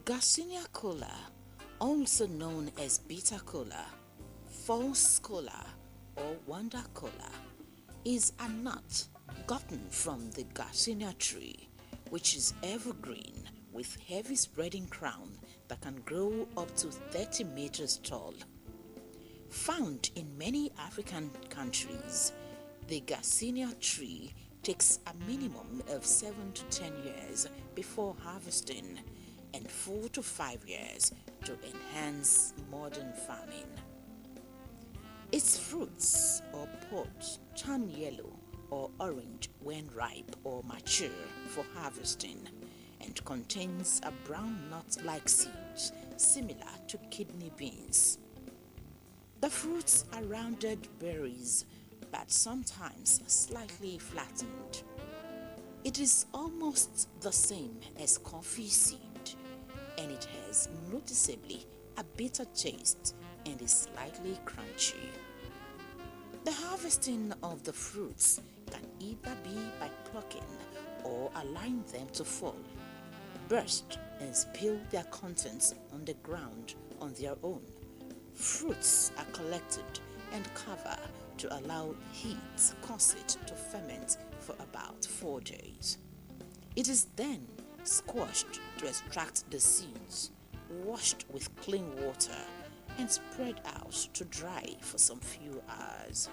Garcinia cola, also known as bitter cola, false cola, or wonder cola, is a nut gotten from the Garcinia tree, which is evergreen with heavy spreading crown that can grow up to 30 meters tall. Found in many African countries, the Garcinia tree takes a minimum of 7 to 10 years before harvesting and 4 to 5 years to enhance modern farming. Its fruits or pods turn yellow or orange when ripe or mature for harvesting and contains a brown nut-like seeds similar to kidney beans. The fruits are rounded berries but sometimes slightly flattened. It is almost the same as coffee seed and it has noticeably a bitter taste and is slightly crunchy. The harvesting of the fruits can either be by plucking or allowing them to fall, burst and spill their contents on the ground on their own. Fruits are collected and covered to allow heat cause it to ferment for about 4 days. It is then squashed to extract the seeds, washed with clean water and spread out to dry for some few hours.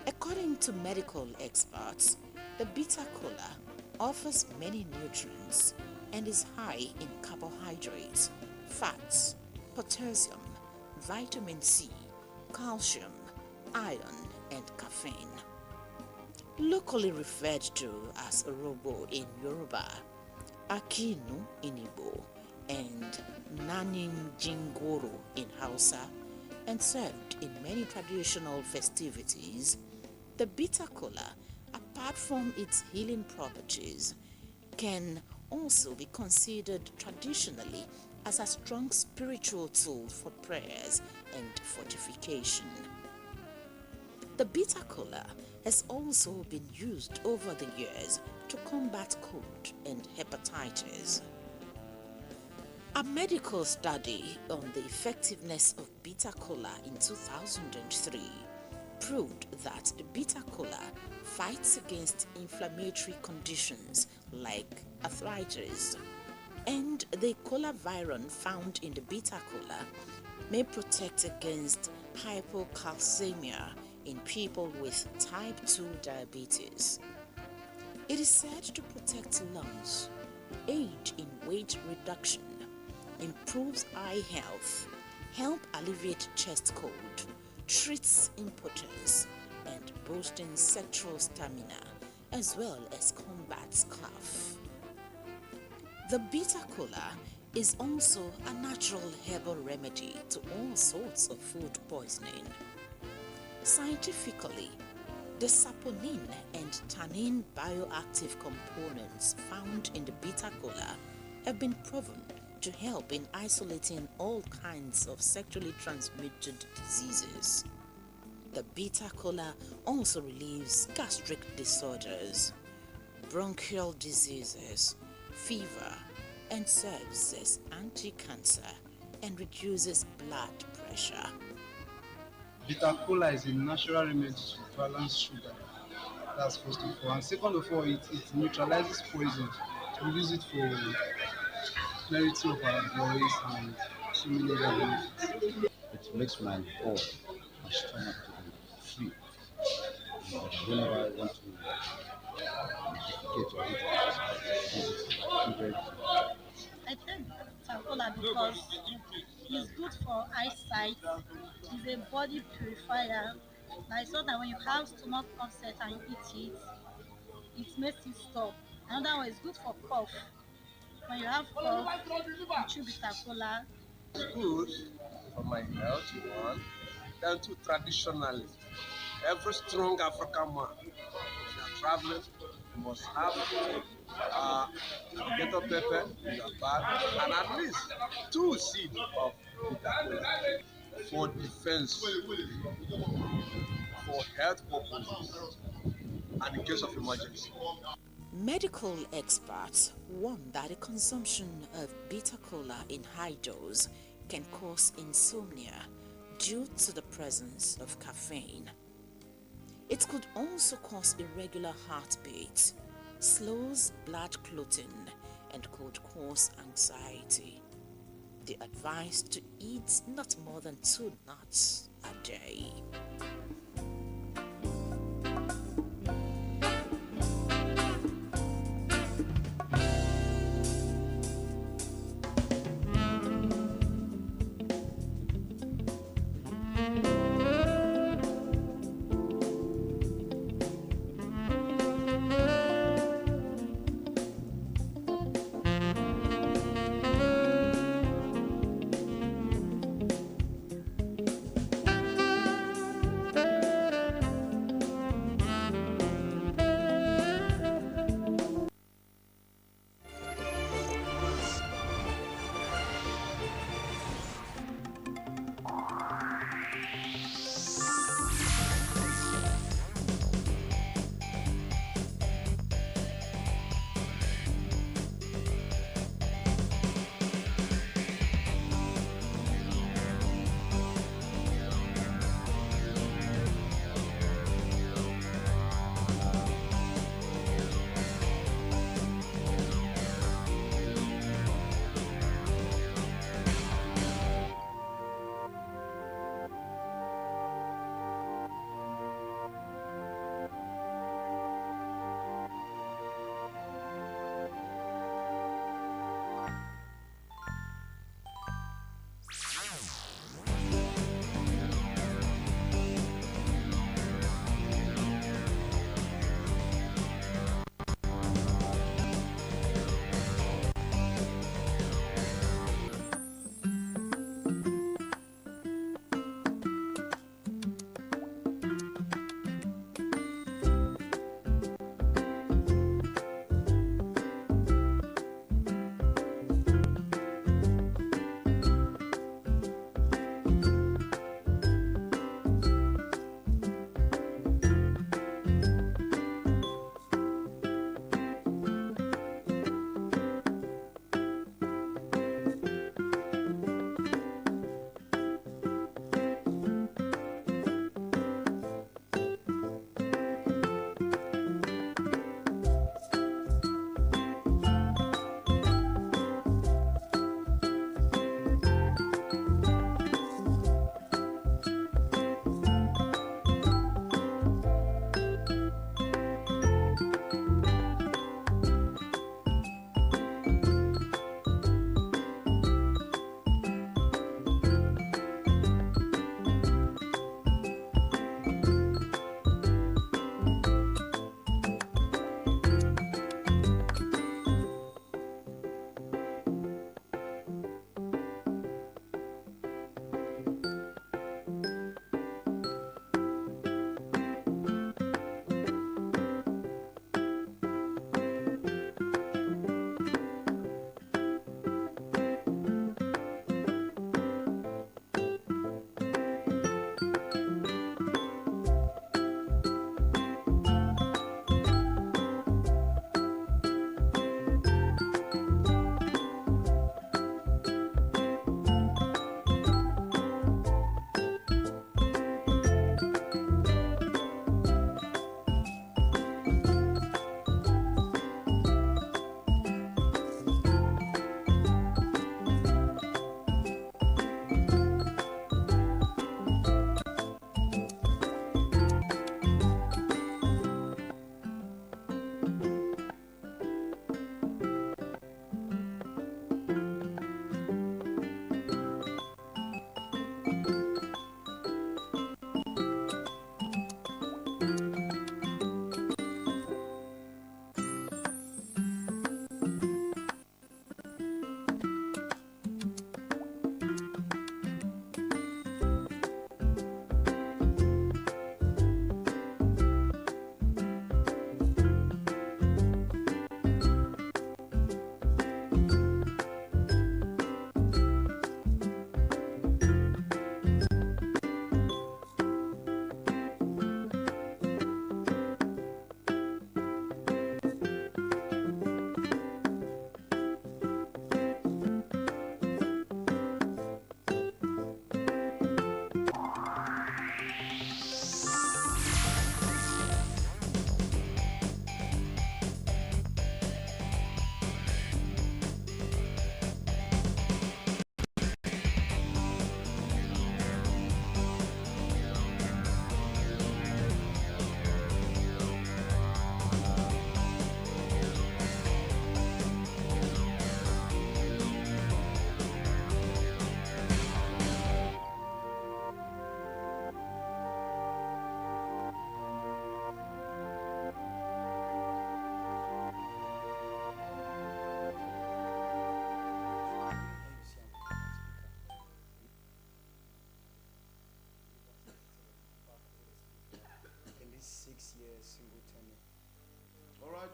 According to medical experts, the bitter cola offers many nutrients and is high in carbohydrates, fats, potassium, vitamin C, calcium, iron, and caffeine. Locally referred to as Orobo in Yoruba, Akinu in Igbo, and Nanin Jingoro in Hausa, and served in many traditional festivities, the bitter cola, apart from its healing properties, can also be considered traditionally as a strong spiritual tool for prayers and fortification. The bitter cola has also been used over the years to combat cold and hepatitis. A medical study on the effectiveness of bitter cola in 2003 proved that the bitter cola fights against inflammatory conditions like arthritis, and the colaviron found in the bitter cola may protect against hypocalcemia in people with type 2 diabetes. It is said to protect lungs, aid in weight reduction, improves eye health, help alleviate chest cold, treats impotence, and boosting sexual stamina, as well as combats cough. The bitter cola is also a natural herbal remedy to all sorts of food poisoning. Scientifically, the saponin and tannin bioactive components found in the bitter cola have been proven to help in isolating all kinds of sexually transmitted diseases. The bitter cola also relieves gastric disorders, bronchial diseases, fever, and serves as anti-cancer and reduces blood pressure. Bitter cola is a natural remedy to balance sugar. That's first of all. And second of all, it neutralizes poison. We use it for clarity of our voice and so many other benefits. It makes my bowel, my stomach to be free. And whenever I want to defecate or eat, I use it. I take Coca-Cola because it's good for eyesight. It's a body purifier. I saw that when you have stomach upset and you eat it, it makes it stop. Another one is good for cough. When you have cough, you chew bitter cola. Good for my health, one. Then two, traditionally, every strong African man, if you are traveling, you must have alligator pepper in your bag and at least two seeds of bitter kola for defense, for health purposes, and in case of emergency. Medical experts warn that the consumption of bitter cola in high dose can cause insomnia due to the presence of caffeine. It could also cause irregular heartbeat, slows blood clotting, and could cause anxiety. They advise to eat not more than 2 nuts a day.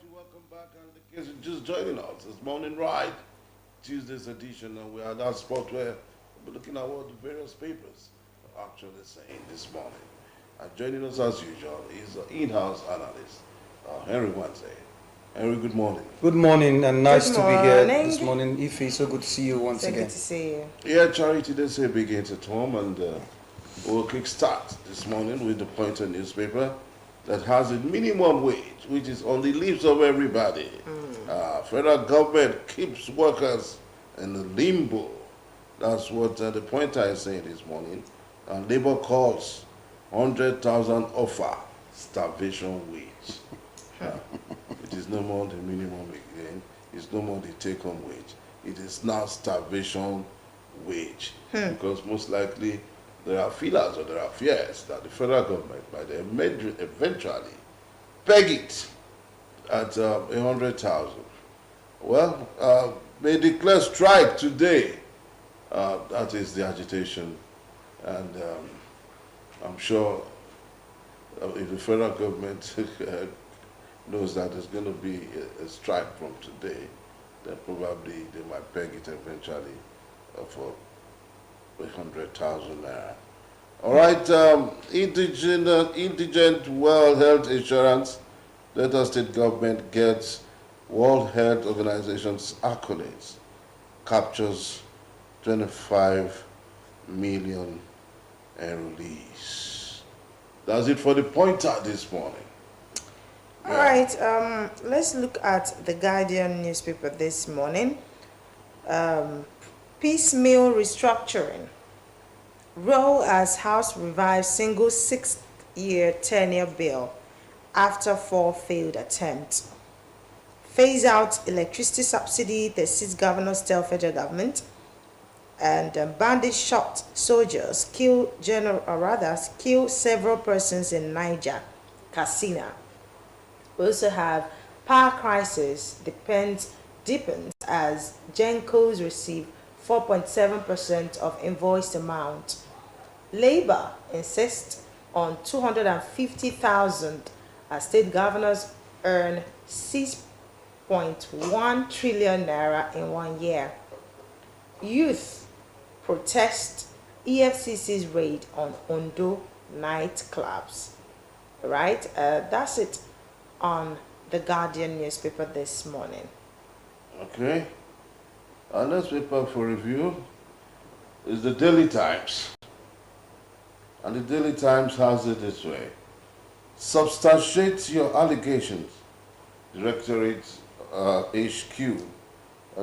welcome back. And in case you're just joining us, it's Morning Ride, Tuesday's edition, and we are at that spot where we're looking at what the various papers are actually saying this morning. And joining us as usual is in-house analyst, Henry Wednesday. Henry, good morning. Good morning and nice Good to be here morning. this morning. Ife, so good to see you once So again. good to see you. Yeah, Charity, they say begins at home, and we'll kickstart this morning with the Pointer newspaper that has a minimum wage, which is on the lips of everybody. Federal government keeps workers in the limbo. That's what the Pointer is saying this morning. And Labour calls 100,000 offer starvation wage. It is no more the minimum again. It's no more the take-home wage. It is now starvation wage. Because most likely there are feelers or there are fears that the federal government might eventually peg it at 100,000. Well, they declare strike today. That is the agitation. And I'm sure if the federal government knows that there's going to be a strike from today, then probably they might peg it eventually for 100,000 naira. All right, indigent World Health Insurance, Delta State government gets World Health Organization's accolades, captures 25 million enrollees. That's it for the Pointer this morning. All right, let's look at the Guardian newspaper this morning. Piecemeal restructuring. Role as House revives single 6-year tenure bill after 4 failed attempts. Phase out electricity subsidy, the 6 governors tell federal government. And bandit shot soldiers kill several persons in Niger, Katsina. We also have power crisis deepens as Gencos receive 4.7% of invoiced amount. Labour insists on 250,000 as state governors earn 6.1 trillion naira in 1 year. Youth protest EFCC's raid on Ondo nightclubs. Right, that's it on the Guardian newspaper this morning. Okay. Our next paper for review is the Daily Times. And the Daily Times has it this way. Substantiate your allegations. Directorate HQ,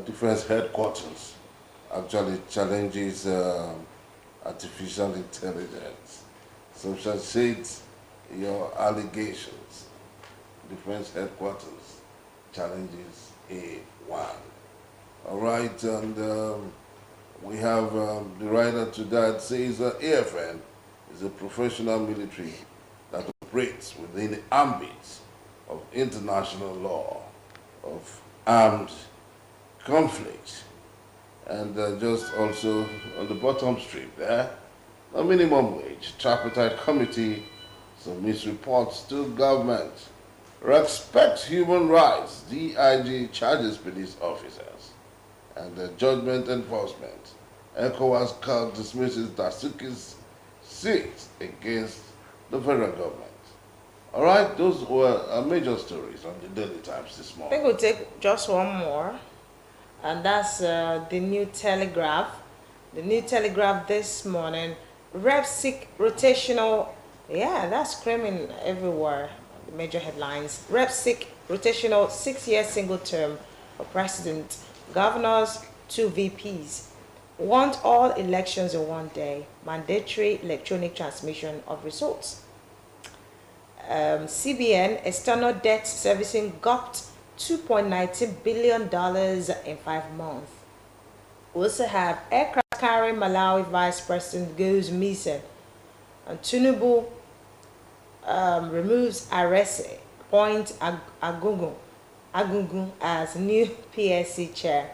Defense Headquarters, actually challenges artificial intelligence. Substantiate your allegations. Defense Headquarters challenges A1. All right, and we have the writer to that says AFN is a professional military that operates within the ambit of international law of armed conflict. And just also on the bottom strip there, a minimum wage tripartite committee submits reports to government. Respect human rights, DIG charges police officers. And judgment enforcement. ECOWAS court dismisses Dasuki's suit against the federal government. All right, those were major stories on the Daily Times this I morning. think we'll take just one more, and that's the New Telegraph. The New Telegraph this morning, Rep seek rotational, yeah, that's screaming everywhere, the major headlines. Rep seek rotational 6-year single term for president, governors, 2 VPs. Want all elections in 1 day, mandatory electronic transmission of results. CBN external debt servicing gulped $2.19 billion in 5 months. We also have aircraft carrying Malawi vice president goes missing. And Tinubu removes Arese, appoints Agungun as new PSC chair.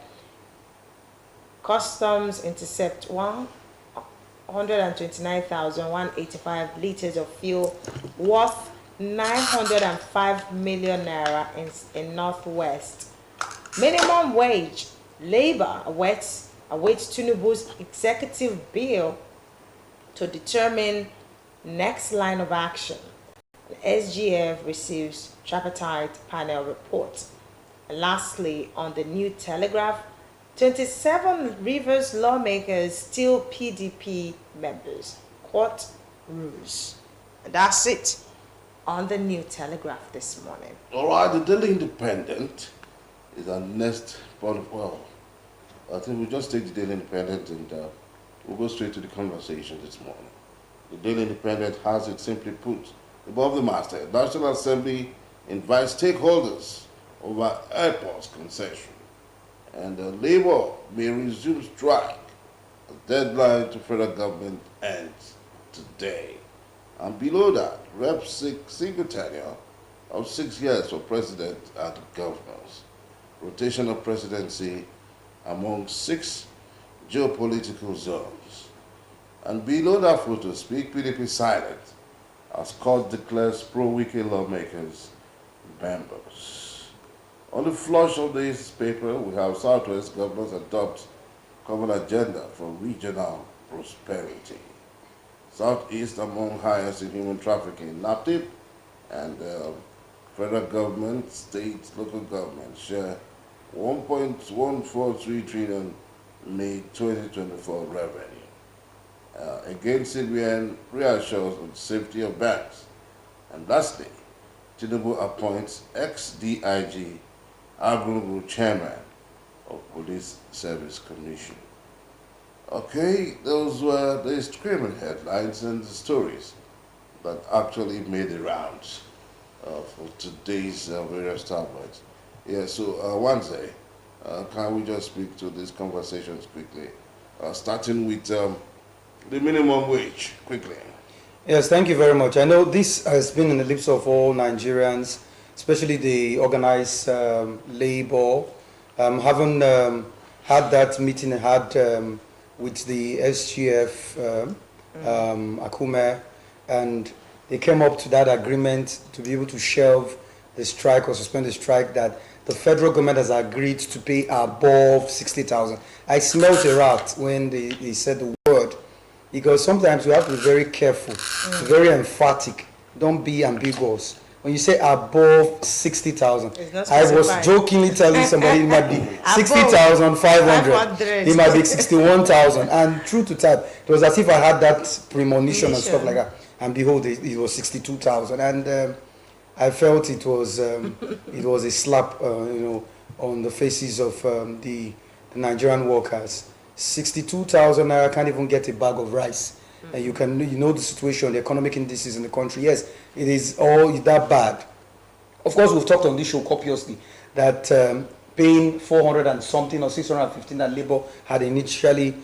Customs intercept 129,185 liters of fuel worth 905 million naira in Northwest. Minimum wage. Labour awaits Tinubu's executive bill to determine next line of action. The SGF receives tripartite panel report. And lastly, on the New Telegraph, 27 Rivers lawmakers still PDP members. Court rules. And that's it on the New Telegraph this morning. All right, the Daily Independent is our next point. Well, I think we'll just take the Daily Independent and we'll go straight to the conversation this morning. The Daily Independent has it simply put above the masthead. National Assembly invites stakeholders over airports concession. And Labour may resume strike. The deadline to federal government ends today. And below that, Rep. Single tenure of 6 years for president and governors. Rotation of presidency among 6 geopolitical zones. And below that photo, Speak PDP silent as court declares pro-Wike lawmakers members. On the flush of this paper, we have Southwest governors adopt common agenda for regional prosperity. Southeast among highest in human trafficking, NAPTIP, and federal government, state, local government share 1.143 trillion May 2024 revenue. Again, CBN reassures on safety of banks. And lastly, Tinubu appoints ex-DIG Abrungu chairman of Police Service Commission. Okay, those were the screaming headlines and the stories that actually made the rounds for today's various tabloids. Yeah, so Wanze, can we just speak to these conversations quickly? Starting with the minimum wage, quickly. Yes, thank you very much. I know this has been in the lips of all Nigerians, especially the organized labor. Having had that meeting I had with the SGF, Akume, and they came up to that agreement to be able to shelve the strike or suspend the strike that the federal government has agreed to pay above 60,000. I smelled a rat when they said the word, because sometimes you have to be very careful, very emphatic. Don't be ambiguous. When you say above 60,000, I was jokingly telling somebody it might be 60,500, it might be 61,000, and true to type, it was as if I had that premonition and stuff like that. And behold, it was 62,000, and I felt it was a slap, on the faces of the Nigerian workers. 62,000 naira can't even get a bag of rice. You know the situation, the economic indices in the country. Yes, it is all that bad. Of course, we've talked on this show copiously that paying 400 and something or 615 that Labour had initially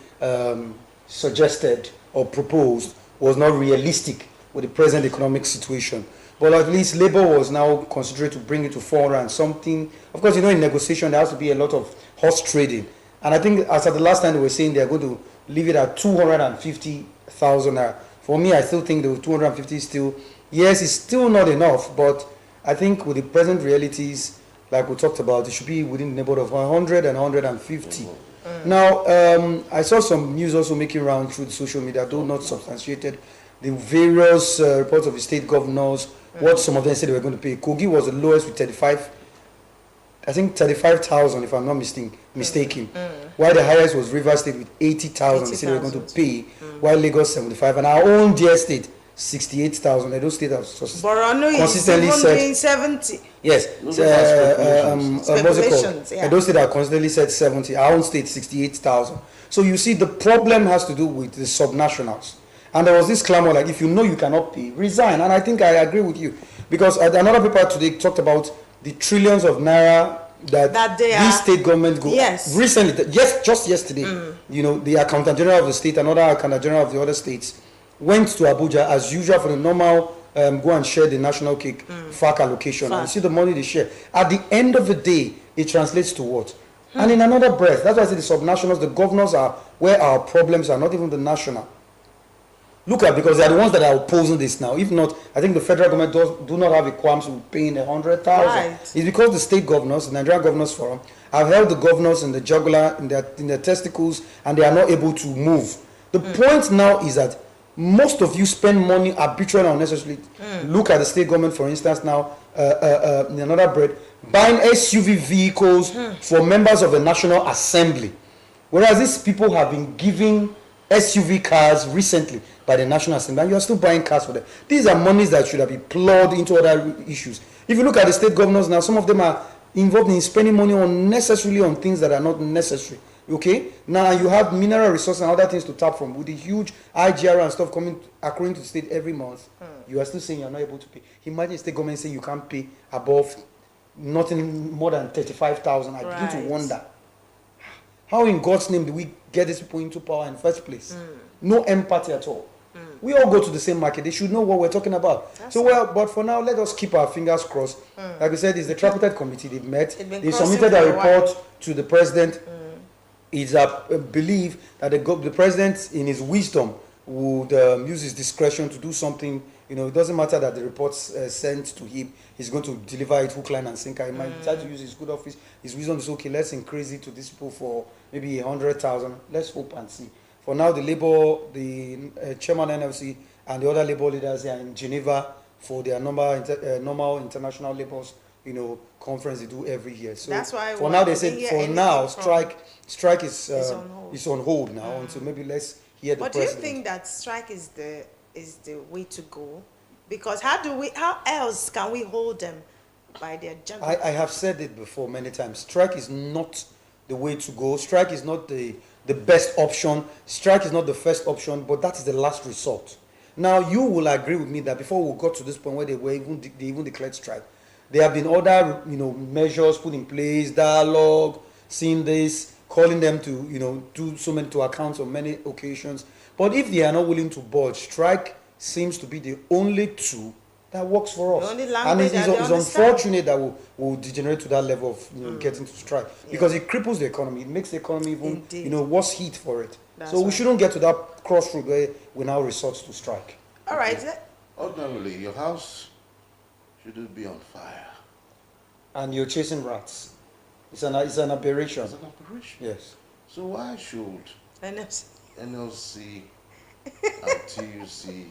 suggested or proposed was not realistic with the present economic situation. But at least Labour was now considering to bring it to 400 and something. Of course, in negotiation there has to be a lot of horse trading. And I think as at the last time they were saying they are going to leave it at 250,000 naira. For me, I still think the 250 is still, yes, it's still not enough, but I think with the present realities, like we talked about, it should be within the neighborhood of 100 and 150. Now, I saw some news also making round through the social media, though not substantiated, the various reports of the state governors, what some of them said they were going to pay. Kogi was the lowest with 35,000 if I'm not mistaken. While the highest was Rivers State with 80,000, they said they were going to pay, while Lagos 75, and our own dear state 68,000. Edo State has consistently said 70. Yes, Speculations, yeah. Edo State have consistently said 70. Our own state 68,000. So you see, the problem has to do with the subnationals. And there was this clamor like, if you know you cannot pay, resign. And I think I agree with you, because another paper today talked about the trillions of naira that these state governments go. Yes. Recently, just yesterday, the accountant general of the state, another accountant general of the other states, went to Abuja as usual for the normal go and share the national cake FAC allocation. And see the money they share. At the end of the day, it translates to what? And in another breath, that's why I say the subnationals, the governors are where our problems are, not even the national. Look at, because they are the ones that are opposing this now. If not, I think the federal government do not have a qualms with paying 100,000. Right. It's because the state governors, the Nigerian Governors Forum, have held the governors in the jugular, in their testicles, and they are not able to move. The point now is that most of you spend money arbitrarily and unnecessarily. Look at the state government, for instance, now, in another bread, buying SUV vehicles for members of the National Assembly. Whereas these people have been giving SUV cars recently by the National Assembly, and you are still buying cars for them. These are monies that should have been plowed into other issues. If you look at the state governors now, some of them are involved in spending money unnecessarily on things that are not necessary. Okay, now you have mineral resources and other things to tap from with the huge IGR and stuff coming according to the state every month. You are still saying you are not able to pay. Imagine state government saying you can't pay above nothing more than 35,000. I begin to Right. wonder, how in God's name do we get these people into power in the first place? No empathy at all. We all go to the same market. They should know what we're talking about. But for now, let us keep our fingers crossed. Like we said, it's the tripartite committee. They've met. They've been They crossing submitted a for a while. report to the president. It's a belief that the president, in his wisdom, would use his discretion to do something. You know, it doesn't matter that the report's sent to him. He's going to deliver it hook, line, and sinker. He might decide to use his good office. His wisdom is, okay, let's increase it to these people for maybe 100,000. Let's hope and see. For now, the chairman NLC and the other labor leaders are in Geneva for their normal international labors, conference they do every year. So That's why for we now they didn't said hear for anything now from- strike is on hold. is on hold now until maybe let's hear the But do you president. think that strike is the way to go? Because how else can we hold them by their jungle? I have said it before many times. Strike is not the way to go. Strike is not the best option. Strike is not the first option, but that is the last resort. Now, you will agree with me that before we got to this point where they even declared strike, there have been other measures put in place, dialogue, seeing this, calling them to do so many to accounts on many occasions. But if they are not willing to budge, strike seems to be the only tool that works for us. The only And language that they it's understand. unfortunate that we'll degenerate to that level of getting to strike because it cripples the economy. It makes the economy even Indeed. worse heat for it. That's So we right. shouldn't get to that crossroad where we now resort to strike. All right. Ordinarily, your house shouldn't be on fire. And you're chasing rats. It's an aberration. It's an operation. Yes. So why should NFC. NLC and TUC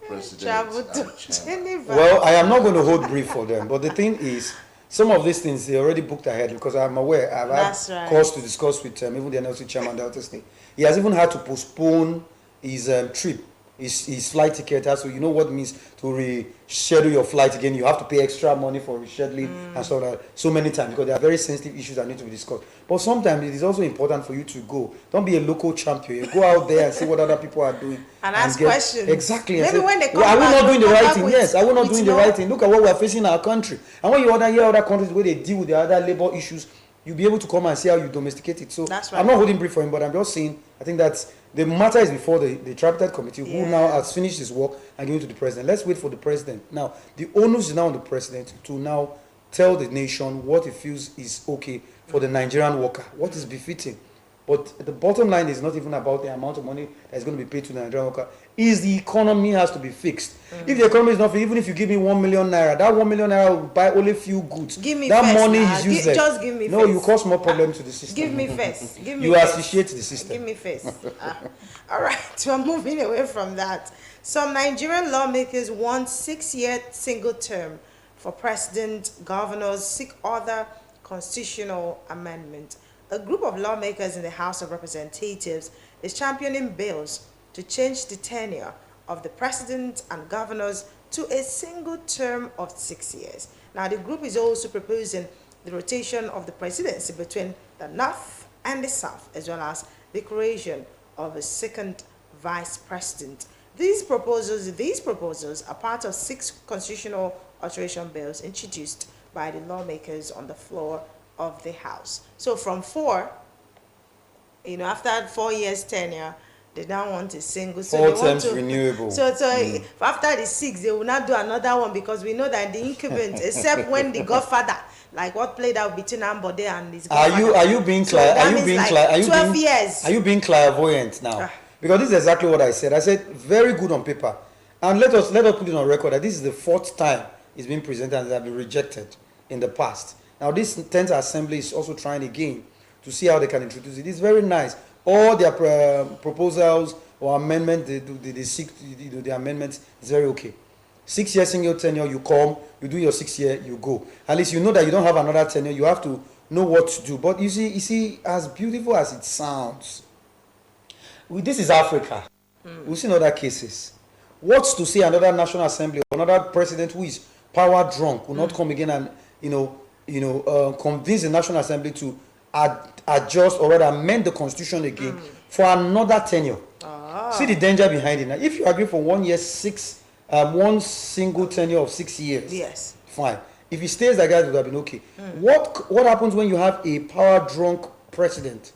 president Travel to and chairman? Geneva. Well, I am not going to hold brief for them, but the thing is, some of these things they already booked ahead because I'm aware. I've That's had right. calls to discuss with even the NLC chairman Delta State. He has even had to postpone his trip, his flight ticket. So you know what it means to reschedule your flight again. You have to pay extra money for rescheduling and so many times because there are very sensitive issues that need to be discussed. But sometimes it is also important for you to go. Don't be a local champion. You go out there and see what other people are doing And ask questions. Exactly. and Maybe say, when they come "Well, are we back, not doing the come right back thing? with- Yes, are we not with doing the right thing? Look at what we are facing in our country. And when you hear other countries where they deal with the other labor issues, you'll be able to come and see how you domesticate it. So That's right. I'm not holding brief for him, but I'm just saying I think that the matter is before the tripartite committee, who now has finished his work and given it to the president. Let's wait for the president. Now, the onus is now on the president to now tell the nation what he feels is okay for the Nigerian worker, what is befitting. But the bottom line is not even about the amount of money that's going to be paid to the Nigerian worker. Is the economy has to be fixed. If the economy is not fixed, even if you give me 1 million naira, that 1 million naira will buy only few goods. Give me that first money now. is useless. Just give me No, first. you cause more problems to the system. Give me first. Give me You first. associate the system. Give me first. All right, we're moving away from that. Some Nigerian lawmakers want 6-year single term for president, governors, seek other constitutional amendment. A group of lawmakers in the House of Representatives is championing bills to change the tenure of the president and governors to a single term of 6 years. Now, the group is also proposing the rotation of the presidency between the North and the South, as well as the creation of a second vice president. These proposals are part of 6 constitutional alteration bills introduced by the lawmakers on the floor of the House. So from 4, after 4 years tenure, they now want a single. So 4 they want terms to, renewable. So after the 6, they will not do another one because we know that the incumbent, except when the Godfather, like what played out between Ambode and his Godfather. Are you being So that means like 12 clairvoyant years. Are you being clairvoyant now? Because this is exactly what I said. I said very good on paper, and let us put it on record that this is the 4th time it's been presented and it has been rejected in the past. Now this 10th assembly is also trying again to see how they can introduce it. It's very nice. All their proposals or amendment they seek, the amendments is very okay. 6 years single tenure, you come, you do your 6 year, you go. At least you know that you don't have another tenure. You have to know what to do. But you see, as beautiful as it sounds, this is Africa. We've seen other cases. What's to say another National Assembly or another president who is power drunk will not come again and convince the National Assembly to adjust or rather amend the constitution again for another tenure. See the danger behind it. Now, if you agree for 1 year, one single tenure of 6 years, Yes. fine. If he stays like that, it would have been okay. What happens when you have a power drunk president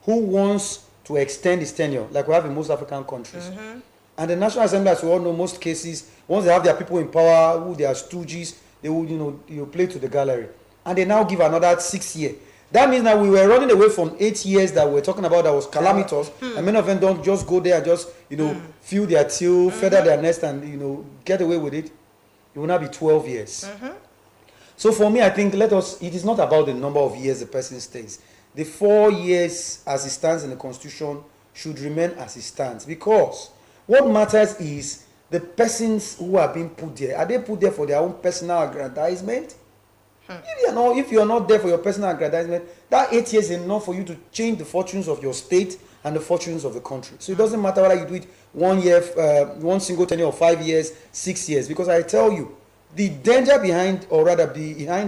who wants to extend his tenure, like we have in most African countries? And the National Assembly, as we all know, most cases, once they have their people in power, who they are stooges, they will, play to the gallery. And they now give another 6 year. That means that we were running away from 8 years that we were talking about that was calamitous. And many of them don't just go there and just, fill their till, feather their nest and, get away with it. It will now be 12 years. So for me, I think it is not about the number of years the person stays. The 4 years as it stands in the Constitution should remain as it stands, because what matters is the persons who are being put there. Are they put there for their own personal aggrandizement? If you are not there for your personal aggrandizement, that 8 years is enough for you to change the fortunes of your state and the fortunes of the country. So it doesn't matter whether you do it 1 year, one single tenure of 5 years, 6 years, because I tell you, the danger behind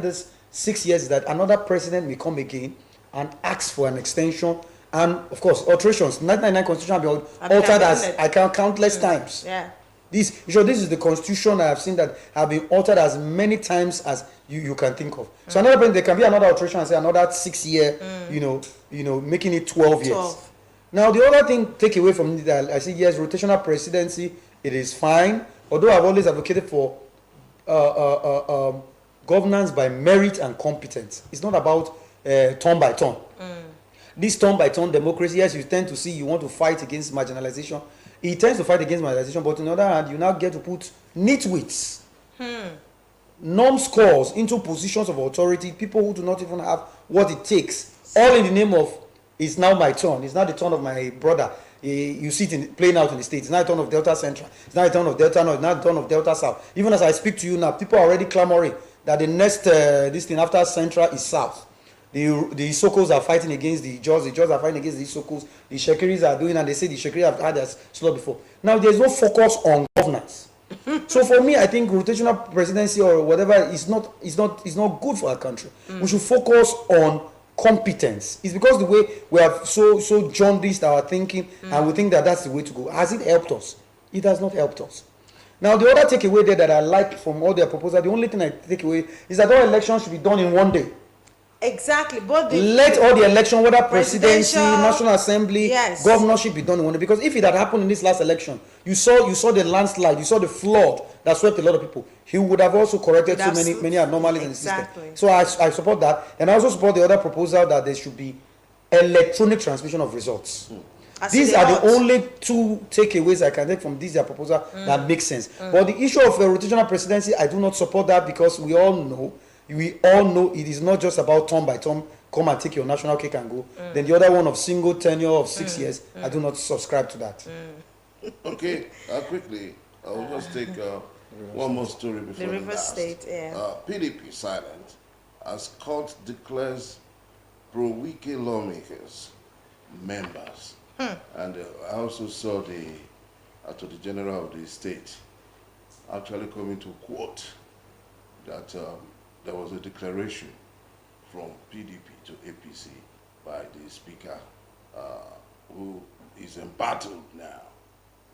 this 6 years is that another president may come again and ask for an extension, and of course alterations. 1999 constitution have been altered as countless times. Yeah. This is the constitution I have seen that have been altered as many times as you can think of. So another point, there can be another alteration and say another 6 year, making it 12 years. 12. Now the other thing take away from that, I say yes, rotational presidency, it is fine. Although I've always advocated for governance by merit and competence. It's not about turn by turn. This turn by turn democracy, yes, you tend to see you want to fight against marginalization. It tends to fight against marginalization, but on the other hand, you now get to put nitwits, numbskulls into positions of authority, people who do not even have what it takes, all in the name of, it's now my turn, it's now the turn of my brother. You see it playing out in the States. It's not the turn of Delta Central, it's not the turn of Delta North, it's not the turn of Delta South. Even as I speak to you now, people are already clamoring that the next this thing after Central is South. The Isokos are fighting against the Jaws are fighting against the Isokos, the Shekiris are doing, and they say the Shekiri have had their slot before. Now there's no focus on governance. So for me, I think rotational presidency or whatever is not good for our country. We should focus on competence. It's because the way we have so jaundiced our thinking, and we think that that's the way to go. Has it helped us? It has not helped us. Now the other takeaway there that I like from all their proposals, the only thing I take away is that all elections should be done in 1 day. Exactly. Let all the election, whether presidency, National Assembly, yes, governorship, be done in 1 day. Because if it had happened in this last election, you saw the landslide, you saw the flood that swept a lot of people. He would have also corrected so many anomalies in the system. So I support that, and I also support the other proposal that there should be electronic transmission of results. These are the only two takeaways I can take from this proposal that makes sense. But the issue of a rotational presidency, I do not support that, because we all know it is not just about turn by turn, come and take your national cake and go. Then the other one of single tenure of 6 years, I do not subscribe to that. Okay, quickly, I will just take one more story before the Rivers State, PDP silent as court declares pro-Wike lawmakers members. And I also saw the Attorney General of the state actually coming to quote that there was a declaration from PDP to APC by the speaker who is embattled now.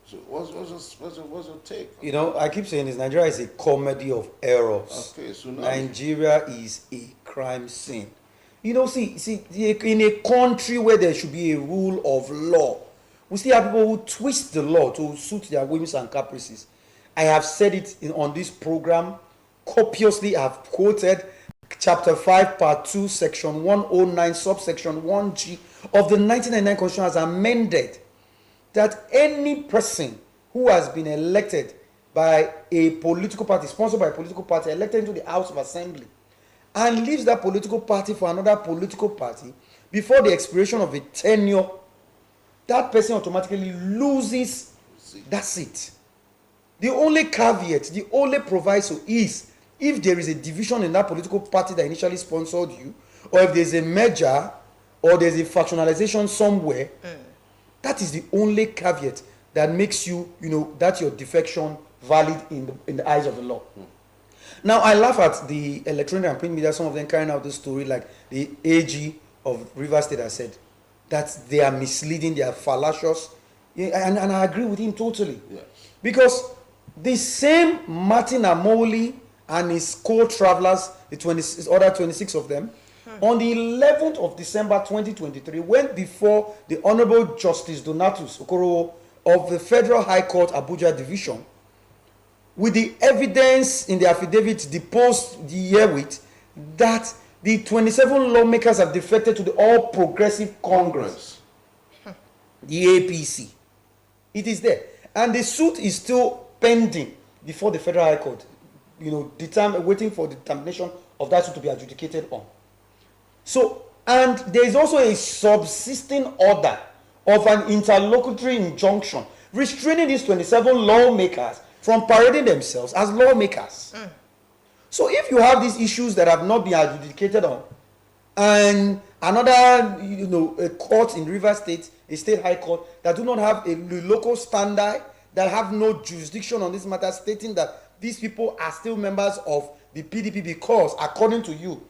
So what's your take? I keep saying this, Nigeria is a comedy of errors. Okay, so now Nigeria is a crime scene. See, in a country where there should be a rule of law, we still have people who twist the law to suit their whims and caprices. I have said it on this program copiously. I have quoted Chapter 5, Part 2, Section 109, Subsection 1G of the 1999 Constitution as amended that any person who has been elected by a political party, sponsored by a political party, elected into the House of Assembly, and leaves that political party for another political party before the expiration of a tenure, that person automatically loses that seat. The only caveat, the only proviso is if there is a division in that political party that initially sponsored you, or if there's a merger or there's a factionalization somewhere, that is the only caveat that makes you, that your defection valid in the eyes of the law. Now, I laugh at the electronic and print media, some of them carrying out this story, like the AG of Rivers State has said, that they are misleading, they are fallacious. Yeah, and I agree with him totally. Yes. Because the same Martin Amoli and his co-travelers, the other 26 of them, on the 11th of December 2023, went before the Honorable Justice Donatus Okorowo of the Federal High Court Abuja Division with the evidence in the affidavit deposed the year with that the 27 lawmakers have defected to the All Progressive Congress, the APC. It is there. And the suit is still pending before the Federal High Court, waiting for the determination of that suit to be adjudicated on. So, and there is also a subsisting order of an interlocutory injunction restraining these 27 lawmakers from parading themselves as lawmakers. So if you have these issues that have not been adjudicated on, and another, a court in Rivers State, a state high court, that do not have a local standard, that have no jurisdiction on this matter, stating that these people are still members of the PDP because, according to you,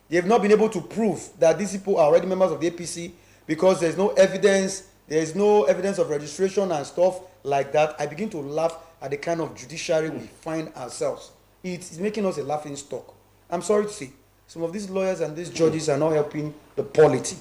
they have not been able to prove that these people are already members of the APC because there's no evidence of registration and stuff like that. I begin to laugh at the kind of judiciary we find ourselves. It's making us a laughing stock. I'm sorry to say, some of these lawyers and these judges are not helping the polity.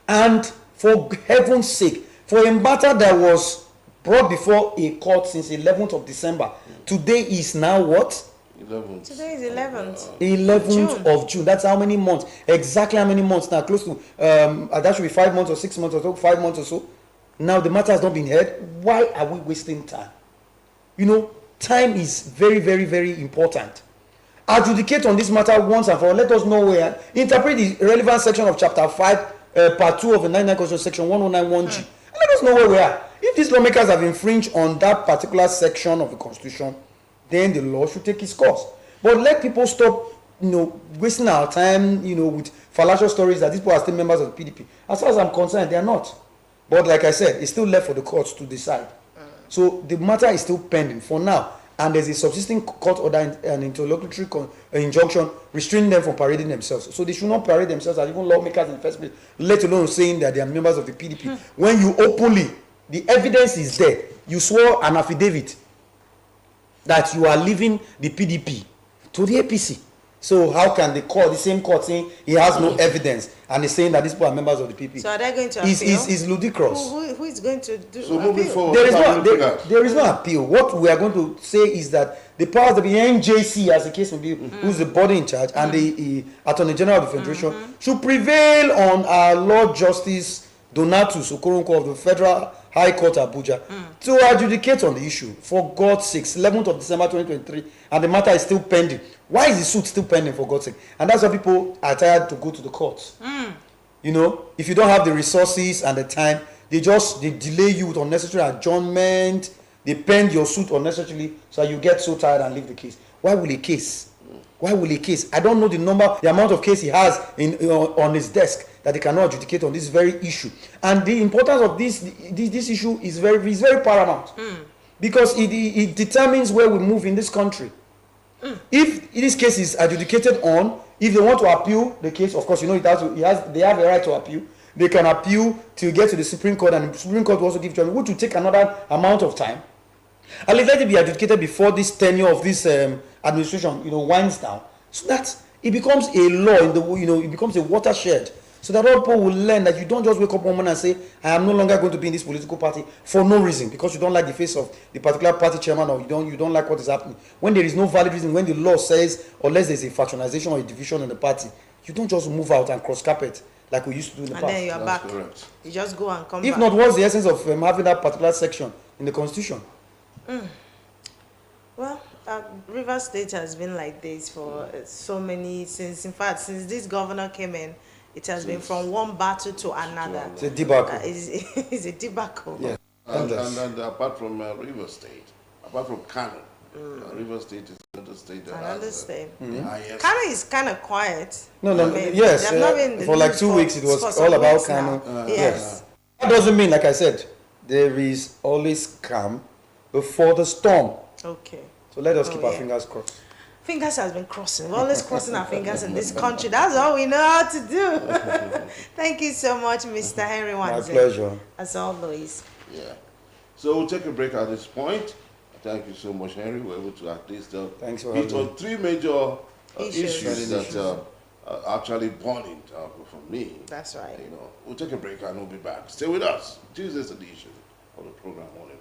And for heaven's sake, for a matter that was brought before a court since 11th of December, today is now what? 11th. Today is 11th. 11th of June. That's how many months? Exactly how many months now? Close to, that should be 5 months or 6 months or so, 5 months or so. Now the matter has not been heard. Why are we wasting time? Time is very, very, very important. Adjudicate on this matter once and for all. Let us know where. Interpret the relevant section of chapter 5, part 2 of the 99 Constitution, section 1091G. And let us know where we are. If these lawmakers have infringed on that particular section of the Constitution, then the law should take its course. But let people stop, wasting our time, with fallacious stories that these people are still members of the PDP. As far as I'm concerned, they are not. But like I said, it's still left for the courts to decide. So the matter is still pending for now. And there's a subsisting court order and interlocutory injunction restraining them from parading themselves. So they should not parade themselves as even lawmakers in the first place, let alone saying that they are members of the PDP. When you openly, the evidence is there. You swore an affidavit that you are leaving the PDP to the APC. So how can the same court saying he has no evidence and is saying that these people are members of the PDP? So are they going to appeal? Is ludicrous. Who is going to do So appeal? moving forward, There is no appeal. What we are going to say is that the powers that be, NJC as the case may be, who's the body in charge, and the Attorney General of the Federation should prevail on our Lord Justice Donatus Okoronkwo of the Federal High Court Abuja to adjudicate on the issue. For God's sake, 11th of December 2023, and the matter is still pending. Why is the suit still pending, for God's sake? And that's why people are tired to go to the courts. If you don't have the resources and the time, they delay you with unnecessary adjournment. They pen your suit unnecessarily, so you get so tired and leave the case. Why will a case? I don't know the amount of case he has on his desk that he cannot adjudicate on this very issue. And the importance of this issue is very paramount, because it determines where we move in this country. If this case is adjudicated on, if they want to appeal the case, of course, they have a right to appeal. They can appeal till get to the Supreme Court, and the Supreme Court will also give judgment, which will take another amount of time. And let it be adjudicated before this tenure of this administration, winds down, so that it becomes a law it becomes a watershed, so that all people will learn that you don't just wake up one morning and say, I am no longer going to be in this political party for no reason, because you don't like the face of the particular party chairman, or you don't like what is happening. When there is no valid reason, when the law says, unless there is a factionalization or a division in the party, you don't just move out and cross carpet like we used to do in the And past. then you're That's back. correct. You just go and come If back. not, what's the essence of having that particular section in the Constitution? Well, River State has been like this for so many, since this governor came in, it has been from one battle to another. It's a debacle. It's a debacle. Yes. And apart from River State, apart from Kano, River State is another state that Another has state. the highest. Kano is kind of quiet. No, I mean, yes. they've not been in the For like news 2 weeks, it was for some all about weeks now. Kano. Yes. That doesn't mean, like I said, there is always calm before the storm. Okay. So let us keep our yeah. fingers crossed. Fingers has been crossing. We're always crossing our fingers in this country. That's all we know how to do. Thank you so much, Mr. Henry My Wanze. pleasure. As always. Yeah. So we'll take a break at this point. Thank you so much, Henry. We're able to at least Thanks for hit having on three major Issues. issues that are actually burning for me. That's right. You know, we'll take a break and we'll be back. Stay with us. Tuesday's edition of the program Morning Ride.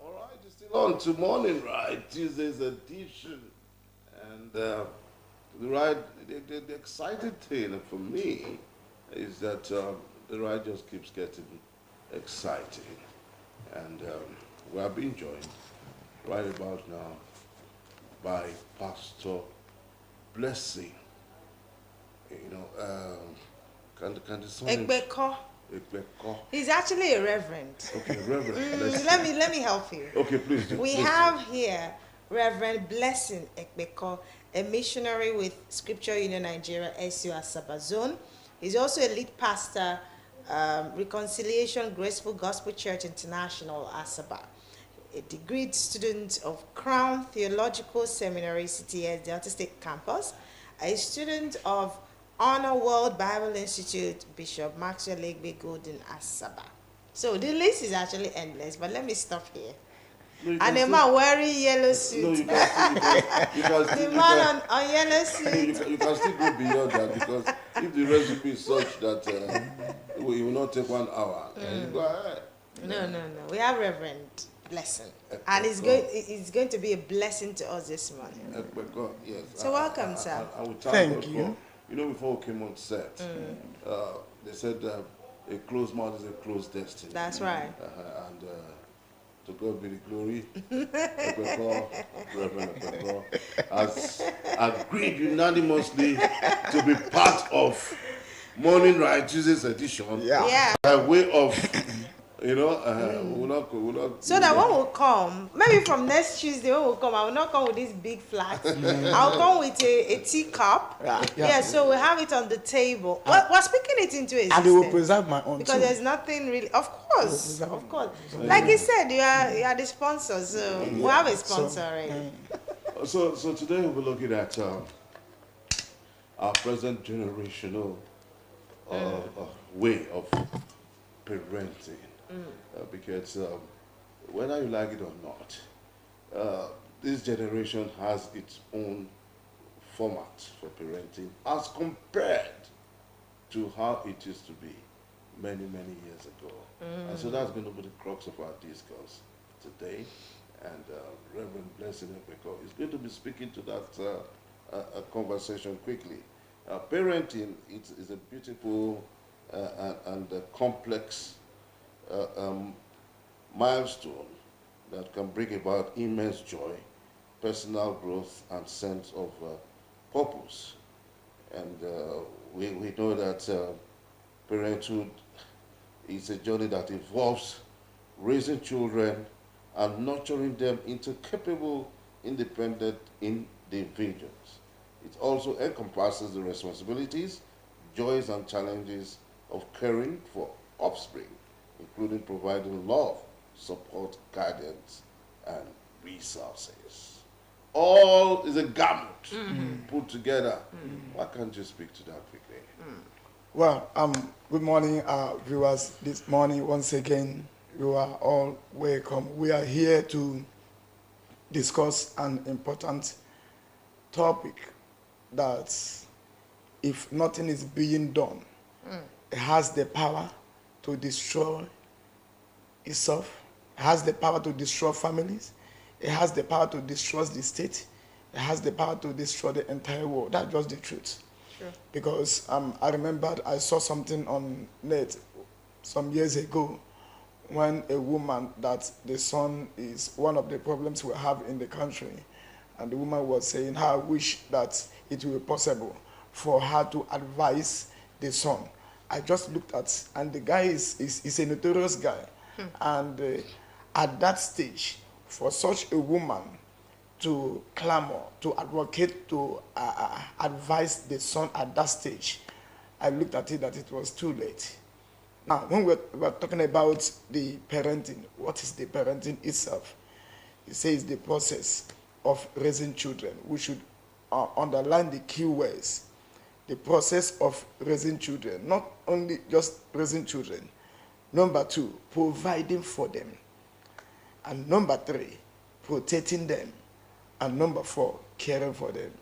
All right, it's still on to Morning Ride, Tuesday's edition. And the ride, the exciting thing for me is that the ride just keeps getting exciting. And we are being joined right about now by Pastor Blessing. You know, can the song... Ekbeko. Ekbeko. He's actually a reverend. Okay, Reverend. Let me help you. Okay, please do. We please have here Reverend Blessing Ekbeko, a missionary with Scripture Union Nigeria, SU Asaba Zone. He's also a lead pastor, Reconciliation Graceful Gospel Church International, Asaba. A degreed student of Crown Theological Seminary, CTS, Delta State Campus. A student of Honor World Bible Institute, Bishop Maxwell Legbe Golden, Asaba. So the list is actually endless, but let me stop here. No, you And can a man wearing yellow No, suit. you can The man on yellow suit. you can still go beyond that, because if the recipe is such that it will not take 1 hour, then you go ahead. No. We have Reverend Blessing, and it's going to be a blessing to us this morning. Ekbeko, yes. So welcome, sir. I will Thank God you. for, you know, before we came on set, they said a closed mouth is a closed destiny. That's right. And to God be the glory. Ekbeko, Reverend Ekbeko, has agreed unanimously to be part of Morning Ride Tuesday's edition. Yeah. By way of, you know, we'll not. So that when we come, maybe from next Tuesday when we come, I will not come with this big flat. I'll come with a teacup. Yeah, so we have it on the table. We're speaking it into existence. And they will preserve my own because too. there's nothing really. Of course. Like you said, you are the sponsor, so we have a sponsor already. So today we'll be looking at our present generational way of parenting, because whether you like it or not, this generation has its own format for parenting as compared to how it used to be many, many years ago. And so that's going to be the crux of our discourse today. And Reverend Blessing Ekweko is going to be speaking to that conversation quickly. Parenting is a beautiful and complex milestone that can bring about immense joy, personal growth, and sense of purpose. And we know that parenthood is a journey that involves raising children and nurturing them into capable, independent individuals. It also encompasses the responsibilities, joys, and challenges of caring for offspring, including providing love, support, guidance, and resources. All is a gamut put together. Why can't you speak to that quickly? Well, good morning, viewers. This morning, once again, you are all welcome. We are here to discuss an important topic that, if nothing is being done, it has the power to destroy itself. It has the power to destroy families. It has the power to destroy the state. It has the power to destroy the entire world. That's just the truth. Sure. Because I remembered I saw something on net some years ago when a woman, that the son is one of the problems we have in the country, and the woman was saying how I wish that it will be possible for her to advise the son. I just looked at, and the guy is a notorious guy. And at that stage, for such a woman to clamor, to advocate, to advise the son at that stage, I looked at it that it was too late. Now, when we're talking about the parenting, what is the parenting itself? It says the process of raising children. We should underline the key words. The process of raising children, not only just raising children. Number 2, providing for them. And number 3, protecting them. And number 4, caring for them.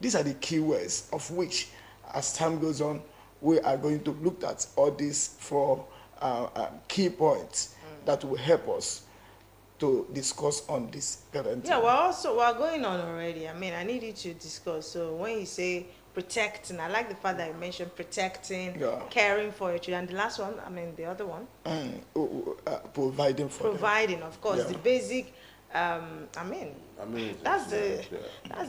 These are the key words of which, as time goes on, we are going to look at all these 4 key points that will help us to discuss on this parenting. Yeah, we're going on already. I mean, I need you to discuss. So when you say protecting, I like the fact that you mentioned protecting, caring for your children. The last one, I mean, the other one, providing for them. providing, of course, the basic. That's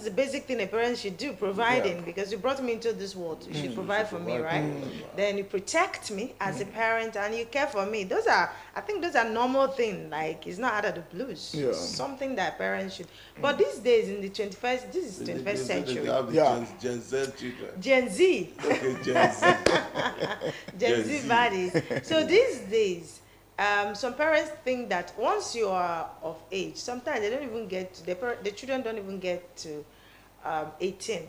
the basic thing a parent should do, providing, because you brought me into this world. You should provide for me, right? Then you protect me as a parent, and you care for me. I think those are normal things. Like, it's not out of the blues. Yeah. Something that parents should. But these days, in the 21st, this is 21st century. Gen Z children. Gen Z. Okay, Gen Z. Gen Z bodies. So these days, some parents think that once you are of age, sometimes they don't even get to, the children don't even get to 18.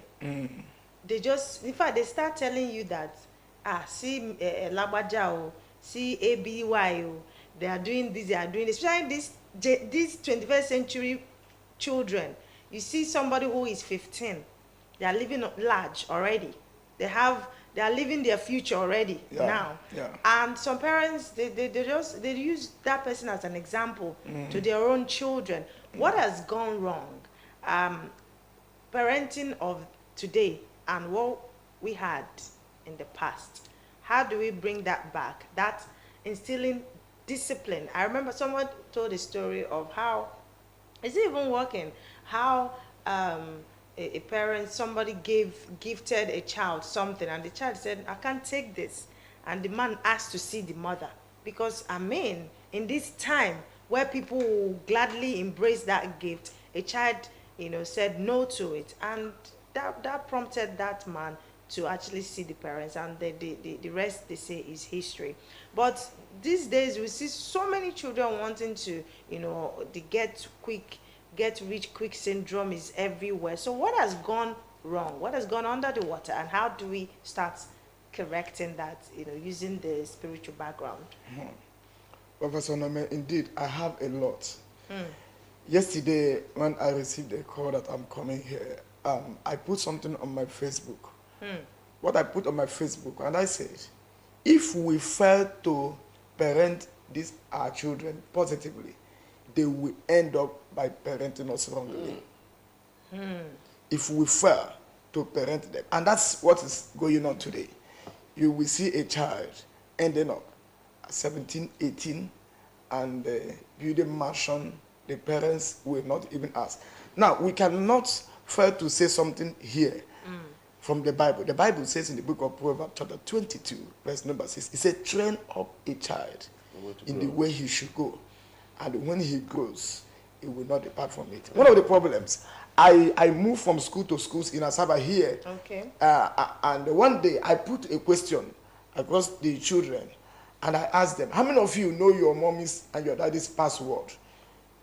They just, in fact, they start telling you that, see Labaja, see ABY, they are doing this, they are doing this. Especially these 21st century children. You see somebody who is 15, they are living large already. They are living their future already now. Yeah. And some parents, they use that person as an example to their own children. What has gone wrong? Parenting of today and what we had in the past. How do we bring that back? That instilling discipline. I remember someone told a story of how, is it even working? How a parent, somebody gifted a child something, and the child said, I can't take this. And the man asked to see the mother. Because, in this time where people will gladly embrace that gift, a child, said no to it. And that prompted that man to actually see the parents, and the rest, they say, is history. But these days, we see so many children wanting to, they get quick get rich quick syndrome is everywhere. So what has gone wrong? What has gone under the water, and how do we start correcting that, using the spiritual background? Professor Nome, indeed, I have a lot. Yesterday, when I received a call that I'm coming here, I put something on my Facebook. What I put on my Facebook, and I said, if we fail to parent our children positively, they will end up by parenting us wrongly. If we fail to parent them, and that's what is going on today. You will see a child ending up at 17, 18, and building mansion. The parents will not even ask. Now, we cannot fail to say something here from the Bible. The Bible says in the book of Proverbs, chapter 22, verse number 6, it says, train up a child in the way he should go, and when he grows, he will not depart from it. One of the problems, I moved from school to schools in Asaba here. Okay. And one day, I put a question across the children, and I asked them, how many of you know your mommy's and your daddy's password?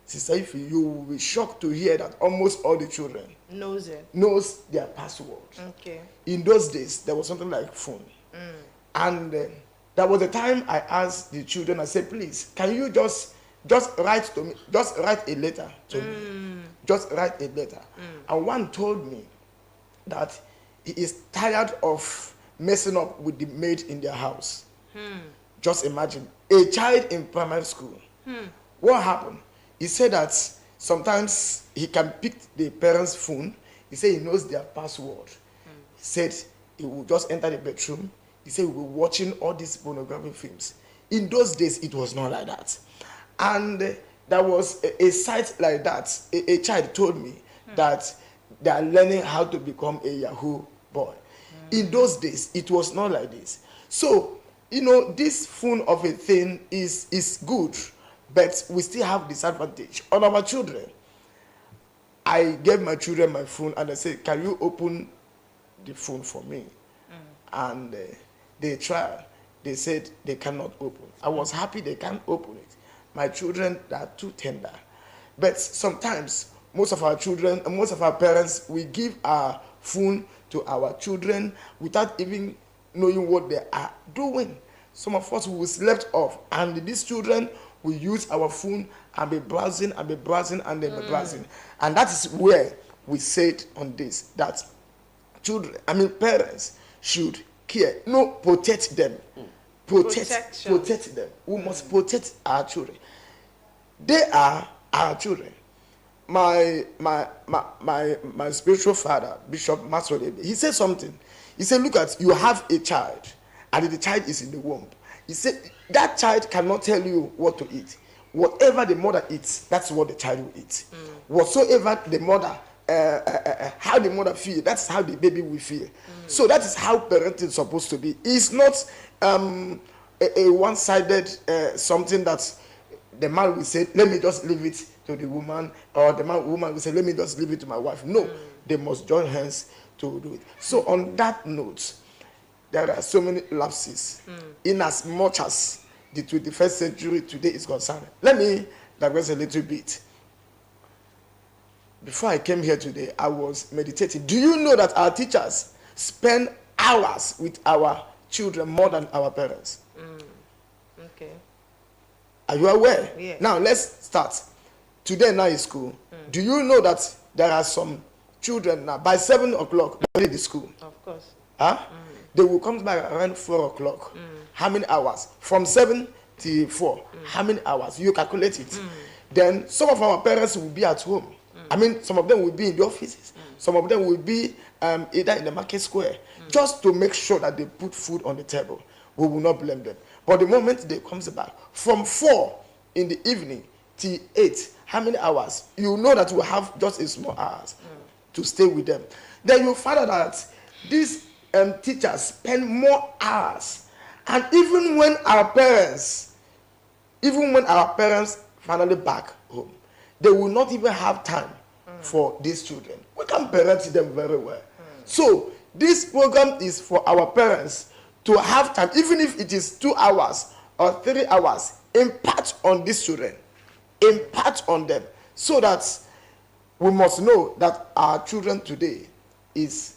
Sister Ife, you will be shocked to hear that almost all the children knows their password. Okay. In those days, there was something like phone. And there was a time I asked the children, I said, please, can you just write to me, just write a letter to me. Just write a letter. And one told me that he is tired of messing up with the maid in their house. Just imagine, a child in primary school. What happened? He said that sometimes he can pick the parents' phone. He said he knows their password. He said he will just enter the bedroom. He said he will be watching all these pornographic films. In those days, it was not like that. And there was a site like that. A child told me that they are learning how to become a Yahoo boy. In those days, it was not like this. So, this phone of a thing is good, but we still have disadvantage on our children. I gave my children my phone and I said, can you open the phone for me? And they tried. They said they cannot open. I was happy they can't open it. My children are too tender. But sometimes, most of our children and most of our parents, we give our phone to our children without even knowing what they are doing. Some of us will slept off, and these children will use our phone and be browsing and be browsing and then be browsing. And that is where we said on this that parents should care, protect them. Protect them. We must protect our children. They are our children. My spiritual father, Bishop Maswede, he said something. He said, look at, you have a child, and the child is in the womb. He said, that child cannot tell you what to eat. Whatever the mother eats, that's what the child will eat. Whatsoever the mother, how the mother feels, that's how the baby will feel. So that is how parenting is supposed to be. It's not a one-sided something that the man will say, let me just leave it to the woman, or the woman will say, let me just leave it to my wife. No, they must join hands to do it. So on that note, there are so many lapses in as much as the 21st century today is concerned. Let me digress a little bit. Before I came here today, I was meditating. Do you know that our teachers spend hours with our children more than our parents? Okay. Are you aware? Yeah. Now let's start. Today now is school. Do you know that there are some children now by 7 o'clock they leave the school? Of course. They will come back around 4 o'clock. How many hours? From 7 to 4. How many hours? You calculate it. Then some of our parents will be at home. Some of them will be in the offices. Some of them will be either in the market square, just to make sure that they put food on the table. We will not blame them. But the moment they comes back, from 4 in the evening till 8, how many hours? You know that we have just a small hours to stay with them. Then you find out that these teachers spend more hours. And even when our parents finally back home, they will not even have time for these children. We can parent them very well. So this program is for our parents to have time, even if it is 2 hours or 3 hours, impart on these children, impart on them, so that we must know that our children today is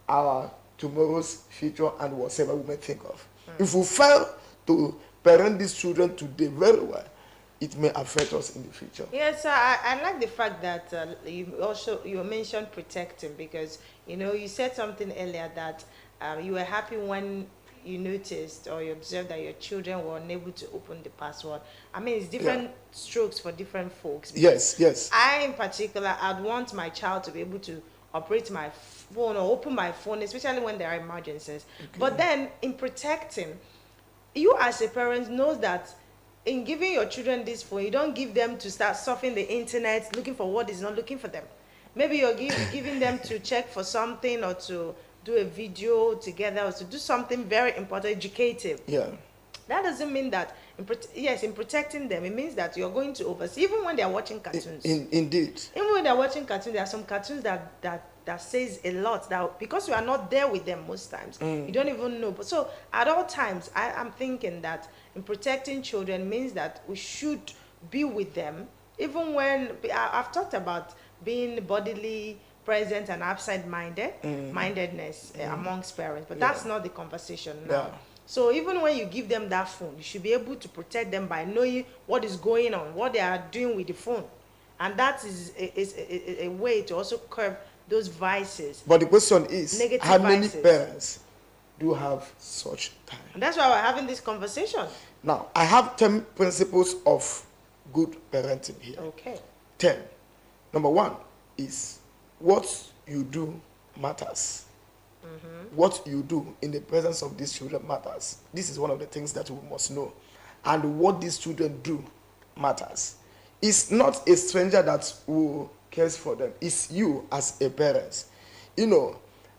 our tomorrow's future and whatever we may think of. If we fail to parent these children today very well, it may affect us in the future. Yes, I like the fact that you mentioned protecting, because you said something earlier that you were happy when you noticed or you observed that your children were unable to open the password. I mean, it's different strokes for different folks. Yes. I, in particular, I'd want my child to be able to operate my phone or open my phone, especially when there are emergencies. Okay. But then, in protecting, you as a parent knows that in giving your children this phone, you don't give them to start surfing the internet, looking for what is not looking for them. Maybe you're giving them to check for something or to do a video together or to do something very important, educative. Yeah. That doesn't mean that, in protecting them, it means that you're going to oversee, even when they're watching cartoons. Indeed. Even when they're watching cartoons, there are some cartoons that says a lot, that because you are not there with them most times, you don't even know. But so at all times, I'm thinking that in protecting children means that we should be with them, even when I've talked about being bodily present and mindedness amongst parents, but that's not the conversation now. Yeah. So even when you give them that phone, you should be able to protect them by knowing what is going on, what they are doing with the phone, and that is a way to also curb those vices. But the question is, how many vices. parents do have such time? And that's why we're having this conversation. Now, I have 10 principles of good parenting here. Okay. 10. Number 1 is what you do matters. What you do in the presence of these children matters. This is one of the things that we must know. And what these children do matters. It's not a stranger that who cares for them. It's you as a parent.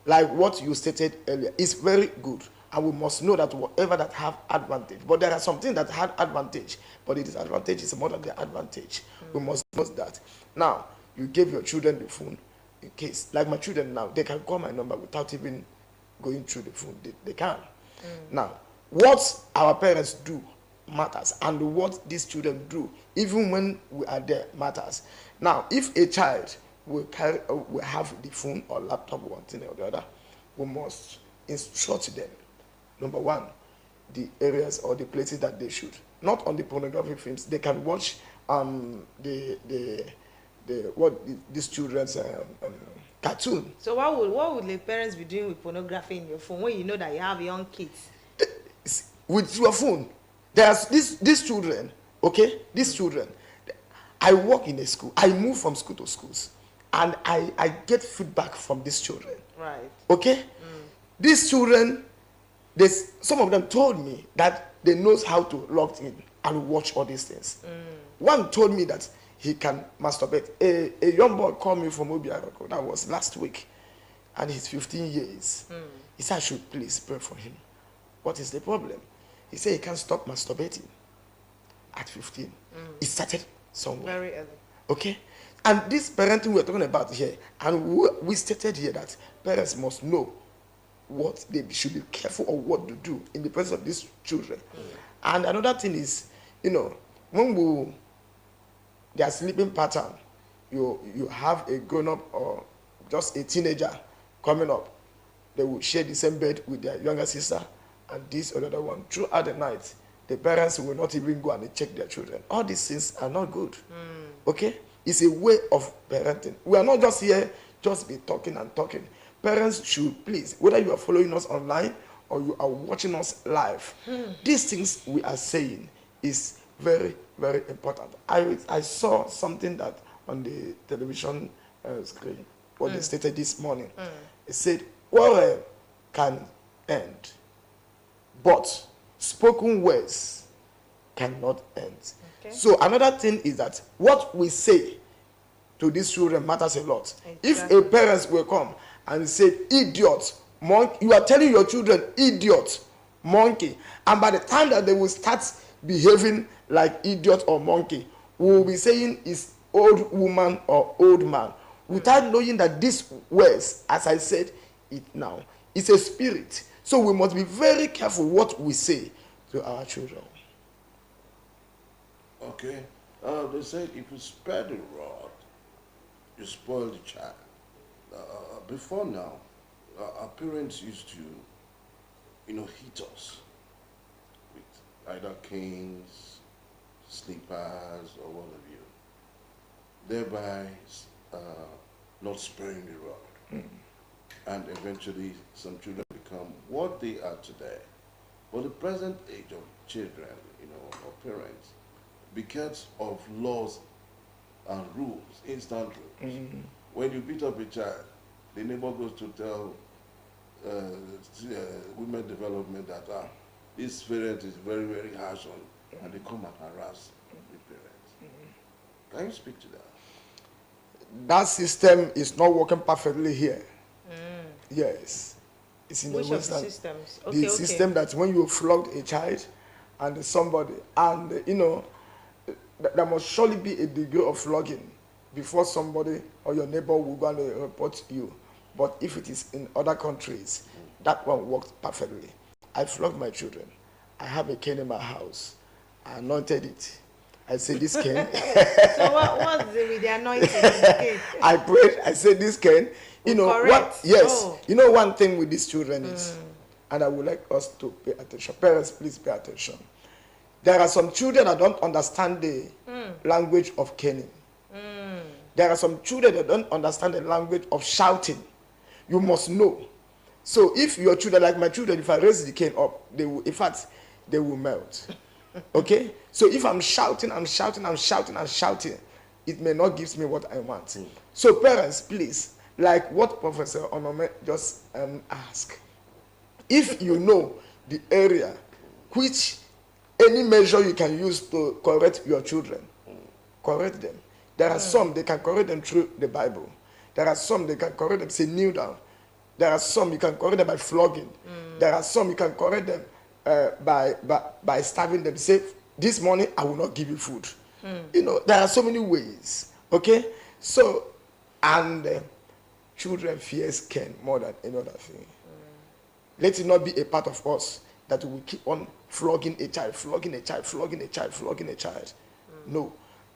Like what you stated earlier, is very good. And we must know that whatever that have advantage. But there are some things that had advantage, but the disadvantage is more than the advantage. We must know that. Now, you gave your children the phone in case, like my children now, they can call my number without even going through the phone. They can. Now, what our parents do matters, and what these children do, even when we are there, matters. Now, if a child will have the phone or laptop, one thing or the other, we must instruct them. Number 1, the areas or the places that they should. Not on the pornographic films. They can watch these children's cartoon. So what would the parents be doing with pornography in your phone when you know that you have young kids? With your phone, there's these children. Okay, these children. I work in a school. I move from school to schools, and I get feedback from these children. Right. Okay, these children, some of them told me that they knows how to log in and watch all these things. One told me that he can masturbate. A young boy called me from Obiaroko. That was last week, and he's 15 years. He said I should please pray for him. What is the problem? He said he can't stop masturbating at 15. He started somewhere. Very early. Okay? And this parenting we're talking about here, and we stated here that parents must know what they should be careful of what to do in the presence of these children. And another thing is, when their sleeping pattern, you have a grown-up or just a teenager coming up, they will share the same bed with their younger sister and this or the other one. Throughout the night, the parents will not even go and check their children. All these things are not good. Okay? It's a way of parenting. We are not just here, just be talking and talking. Parents should please, whether you are following us online or you are watching us live, these things we are saying is very, very important. I saw something that on the television screen, what they stated this morning. It said, war can end, but spoken words cannot end. Okay. So another thing is that what we say to these children matters a lot. Exactly. If a parent will come and say, idiot, monkey, you are telling your children, idiot, monkey, and by the time that they will start behaving like idiot or monkey, we will be saying is old woman or old man, without knowing that these words, as I said it now, is a spirit. So we must be very careful what we say to our children. Okay. They said if you spare the rod, you spoil the child. Before now, our parents used to, hit us with either canes, slippers, or what have you, thereby uh, not sparing the rod. And eventually, some children become what they are today. But the present age of children, or parents, because of laws and rules, instant rules. When you beat up a child, the neighbor goes to tell women development that this parent is very, very harsh on, and they come and harass the parents. Can you speak to that? That system is not working perfectly here. Yes. It's in Which the of the Western. systems? The system that when you flog a child and somebody, and there must surely be a degree of flogging before somebody or your neighbor will go and report you. But if it is in other countries, that one works perfectly. I flog my children. I have a cane in my house. I anointed it. I say this cane. So what's with the anointing in the case? I prayed. I said this cane. Correct. What? Yes. Oh. One thing with these children is, and I would like us to pay attention. Parents, please pay attention. There are some children that don't understand the language of caning. There are some children that don't understand the language of shouting. You must know. So if your children, like my children, if I raise the cane up, they will, in fact, they will melt. Okay? So if I'm shouting, it may not give me what I want. So parents, please, like what Professor Onome just asked, if you know the area which any measure you can use to correct your children, correct them. There are some, they can correct them through the Bible. There are some, they can correct them, say kneel down. There are some, you can correct them by flogging. There are some, you can correct them by starving them. Say, this morning, I will not give you food. There are so many ways. Okay? So, and children fears cane more than any other thing. Let it not be a part of us that we keep on flogging a child. No.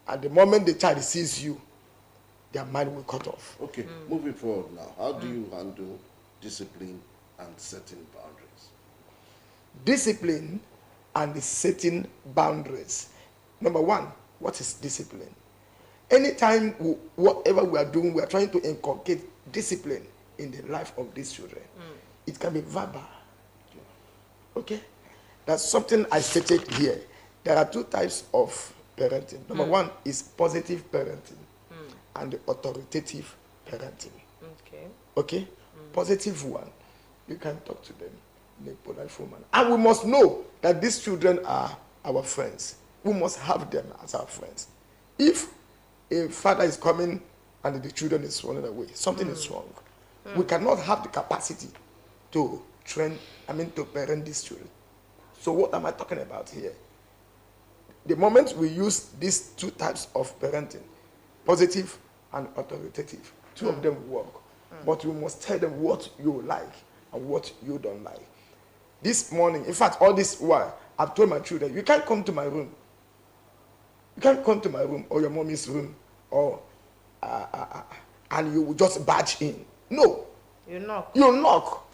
At the moment the child sees you, their mind will cut off. Okay, moving forward now. How do you handle discipline and setting boundaries? Discipline and setting boundaries. Number one, what is discipline? Anytime, whatever we are doing, we are trying to inculcate discipline in the life of these children. It can be verbal. Okay? That's something I stated here. There are two types of parenting. Number one is positive parenting and the authoritative parenting. Okay? Positive one, you can talk to them in a polite manner. And we must know that these children are our friends. We must have them as our friends. If a father is coming and the children is running away, something is wrong. We cannot have the capacity to to parent these children. So what am I talking about here? The moment we use these two types of parenting, positive and authoritative, two of them work. But we must tell them what you like and what you don't like. This morning, in fact, all this while, I've told my children, you can't come to my room. You can't come to my room or your mommy's room or and you will just barge in. No. You knock. You knock.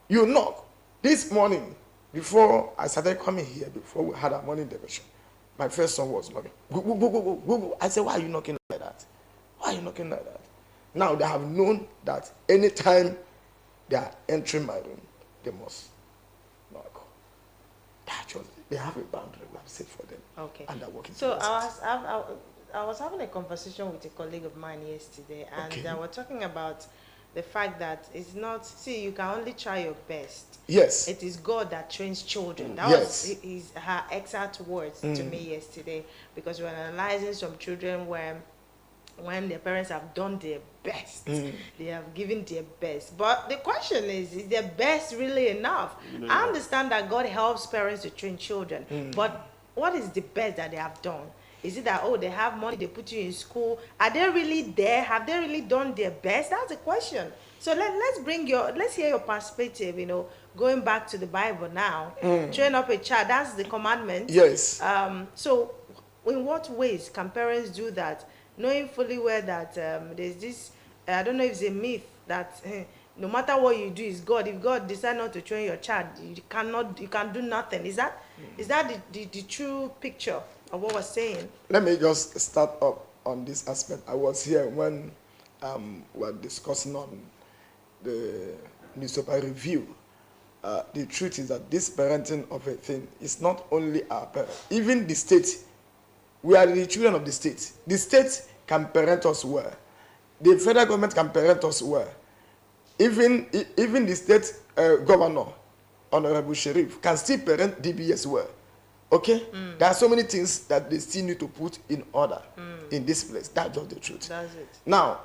You knock. This morning, before I started coming here, before we had our morning devotion, my first son was knocking. Go, go, go, go, go, go, go. I said, why are you knocking like that? Why are you knocking like that? Now they have known that anytime they are entering my room, they must knock. They have a boundary we have set for them. Okay. And they're working So towards it. I was having a conversation with a colleague of mine yesterday, and Okay. we're talking about the fact that it's not, see, you can only try your best. Yes. It is God that trains children. That Yes. was her exact words to me yesterday, because we were analyzing some children where when their parents have done their best, they have given their best. But the question is their best really enough? I understand that God helps parents to train children, but what is the best that they have done? Is it that, oh, they have money, they put you in school? Are they really there? Have they really done their best? That's the question. So let's hear your perspective, going back to the Bible now. Train up a child, that's the commandment. Yes. So in what ways can parents do that, knowing fully well that there's this, I don't know if it's a myth that no matter what you do is God. If God decide not to train your child, you can do nothing. Is that the true picture of what we're saying? Let me just start up on this aspect. I was here when we were discussing on the newspaper review. The truth is that this parenting of a thing is not only our parents, even the state. We are the children of the state. The state can parent us well. The federal government can parent us well. Even the state governor, Honorable Sheriff, can still parent DBS well. Okay? There are so many things that they still need to put in order in this place. That's just the truth. That's it. Now,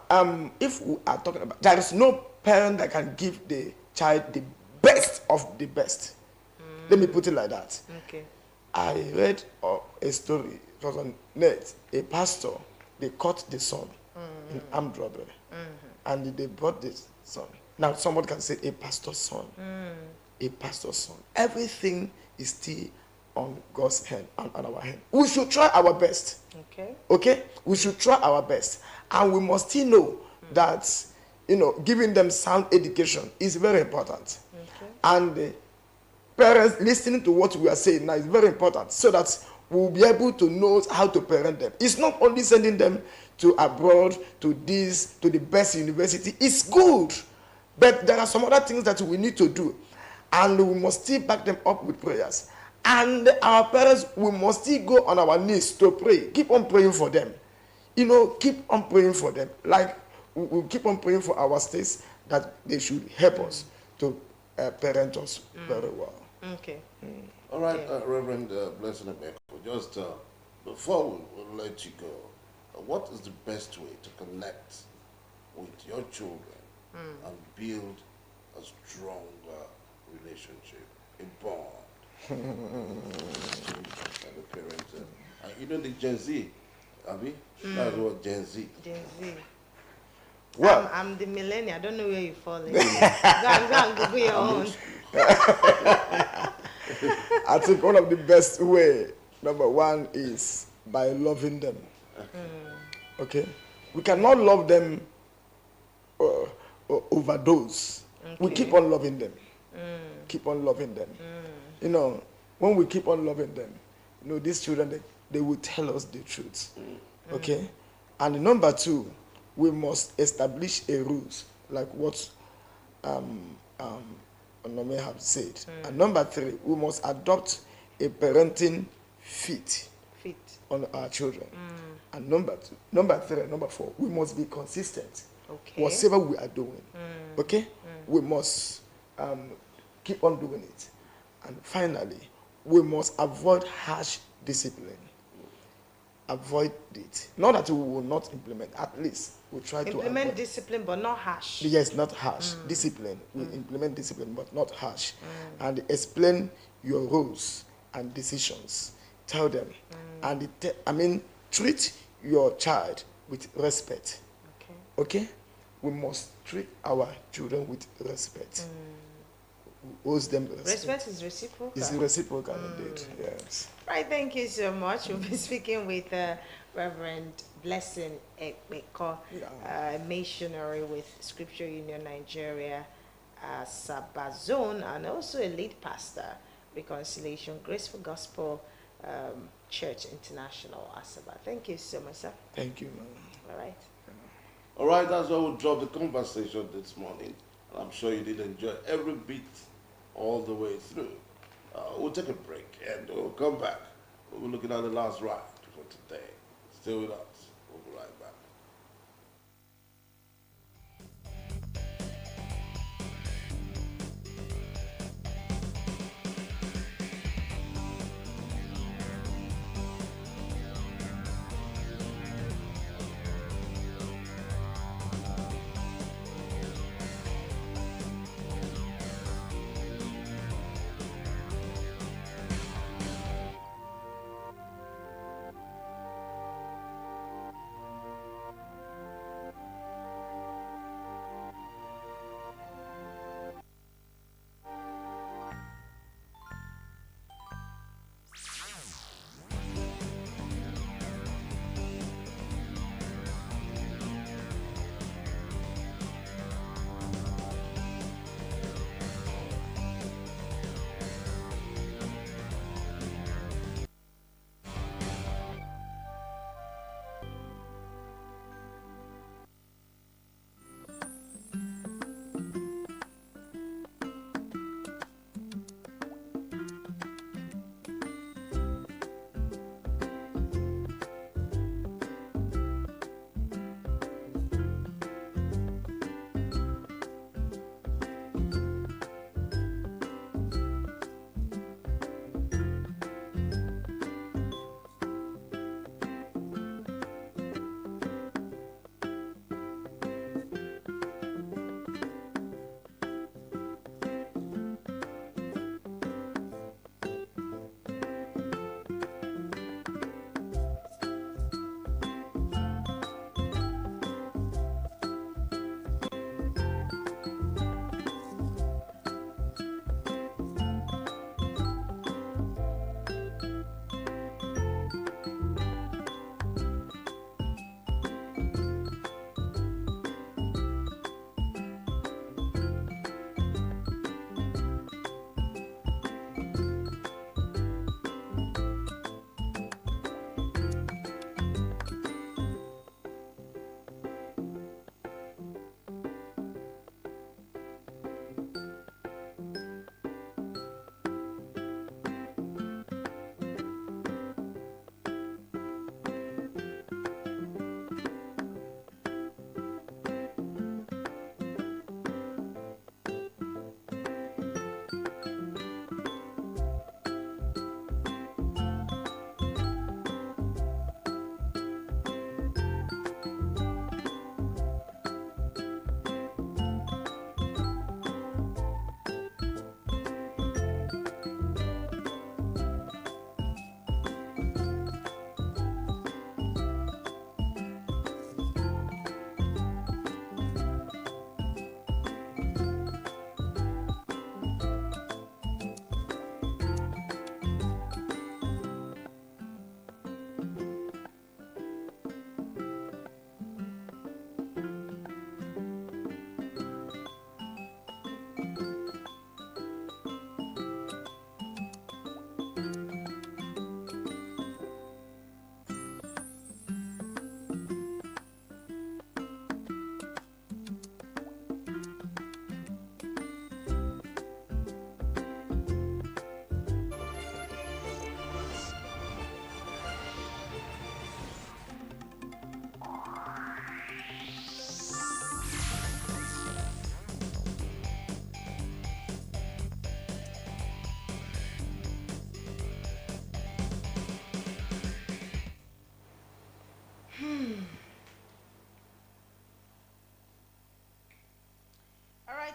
if we are talking about, there is no parent that can give the child the best of the best. Let me put it like that. Okay. I read a story, it was on net, a pastor, they caught the son in armed robbery. And they brought the son. Now, someone can say a pastor's son. A pastor's son. Everything is still on God's hand and on our hand. We should try our best. Okay. Okay? We should try our best. And we must still know that, giving them sound education is very important. Okay. And parents listening to what we are saying now is very important so that we'll be able to know how to parent them. It's not only sending them to abroad, to the best university. It's good. But there are some other things that we need to do. And we must still back them up with prayers. And our parents, we must still go on our knees to pray. Keep on praying for them. Keep on praying for them. Like, we keep on praying for our states that they should help us to parent us very well. Okay. All right, Reverend Blessing Emeko, just before we let you go, what is the best way to connect with your children and build a strong relationship, a bond? And the parents, the Gen Z, Abby, that's what Gen Z. Gen Z. Well, I'm the millennial. I don't know where you fall in. Go and Google your own. I think one of the best way, number one, is by loving them. Okay? We cannot love them overdose. We keep on loving them. Keep on loving them. When we keep on loving them, these children, they will tell us the truth. Okay? And number two, we must establish a rules, like what Onome have said. And number three, we must adopt a parenting fit on our children. And number three, and number four, we must be consistent. Okay. Whatever we are doing, okay, we must keep on doing it. And finally, we must avoid harsh discipline. Avoid it. Not that we will not implement, at least we'll try to implement avoid. discipline, but not harsh. Yes, not harsh. Discipline. We implement discipline, but not harsh. And explain your rules and decisions. Tell them. And treat your child with respect. Okay? We must treat our children with respect. We owe them respect. Respect is reciprocal. It's reciprocal indeed, yes. Right, thank you so much. We'll be speaking with Reverend Blessing Emeko, missionary with Scripture Union Nigeria, Sabazone, and also a lead pastor, Reconciliation Graceful Gospel Church International, Asaba. Thank you so much, sir. Thank you, ma'am. All right. All right, that's why we'll drop the conversation this morning. I'm sure you did enjoy every bit all the way through. We'll take a break and we'll come back. We'll be looking at the last ride for today. Stay with us. We'll be right back.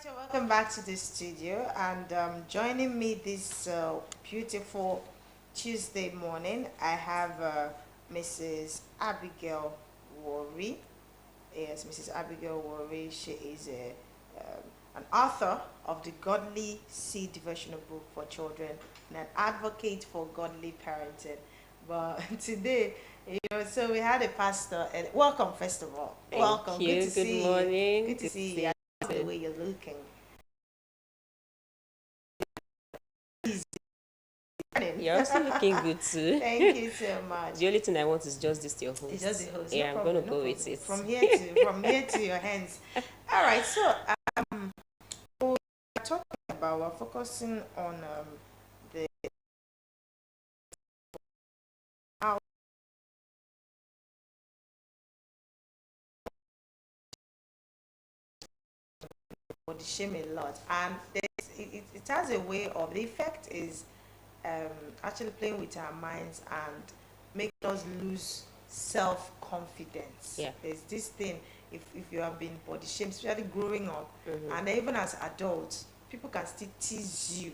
right, so welcome back to the studio, and joining me this beautiful Tuesday morning, I have Mrs. Abigail Worry. Yes, Mrs. Abigail Worry. She is an author of the Godly Seed devotional book for children and an advocate for godly parenting. But today, so we had a pastor, and welcome first of all. Thank welcome. you. Good to Good see morning. you. Good to Good see to you. I see love you. the way you're looking. You're also looking good too. Thank you so much. The only thing I want is just this your host. It's just the host. Yeah, No I'm problem, gonna no go problem. with it. From here to your hands. All right. So we're talking about, we're focusing on the how body shame a lot, and it has a way of, the effect is actually playing with our minds and making us lose self-confidence. Yeah. There's this thing, if you have been body shamed, especially growing up, Mhm. and even as adults, people can still tease you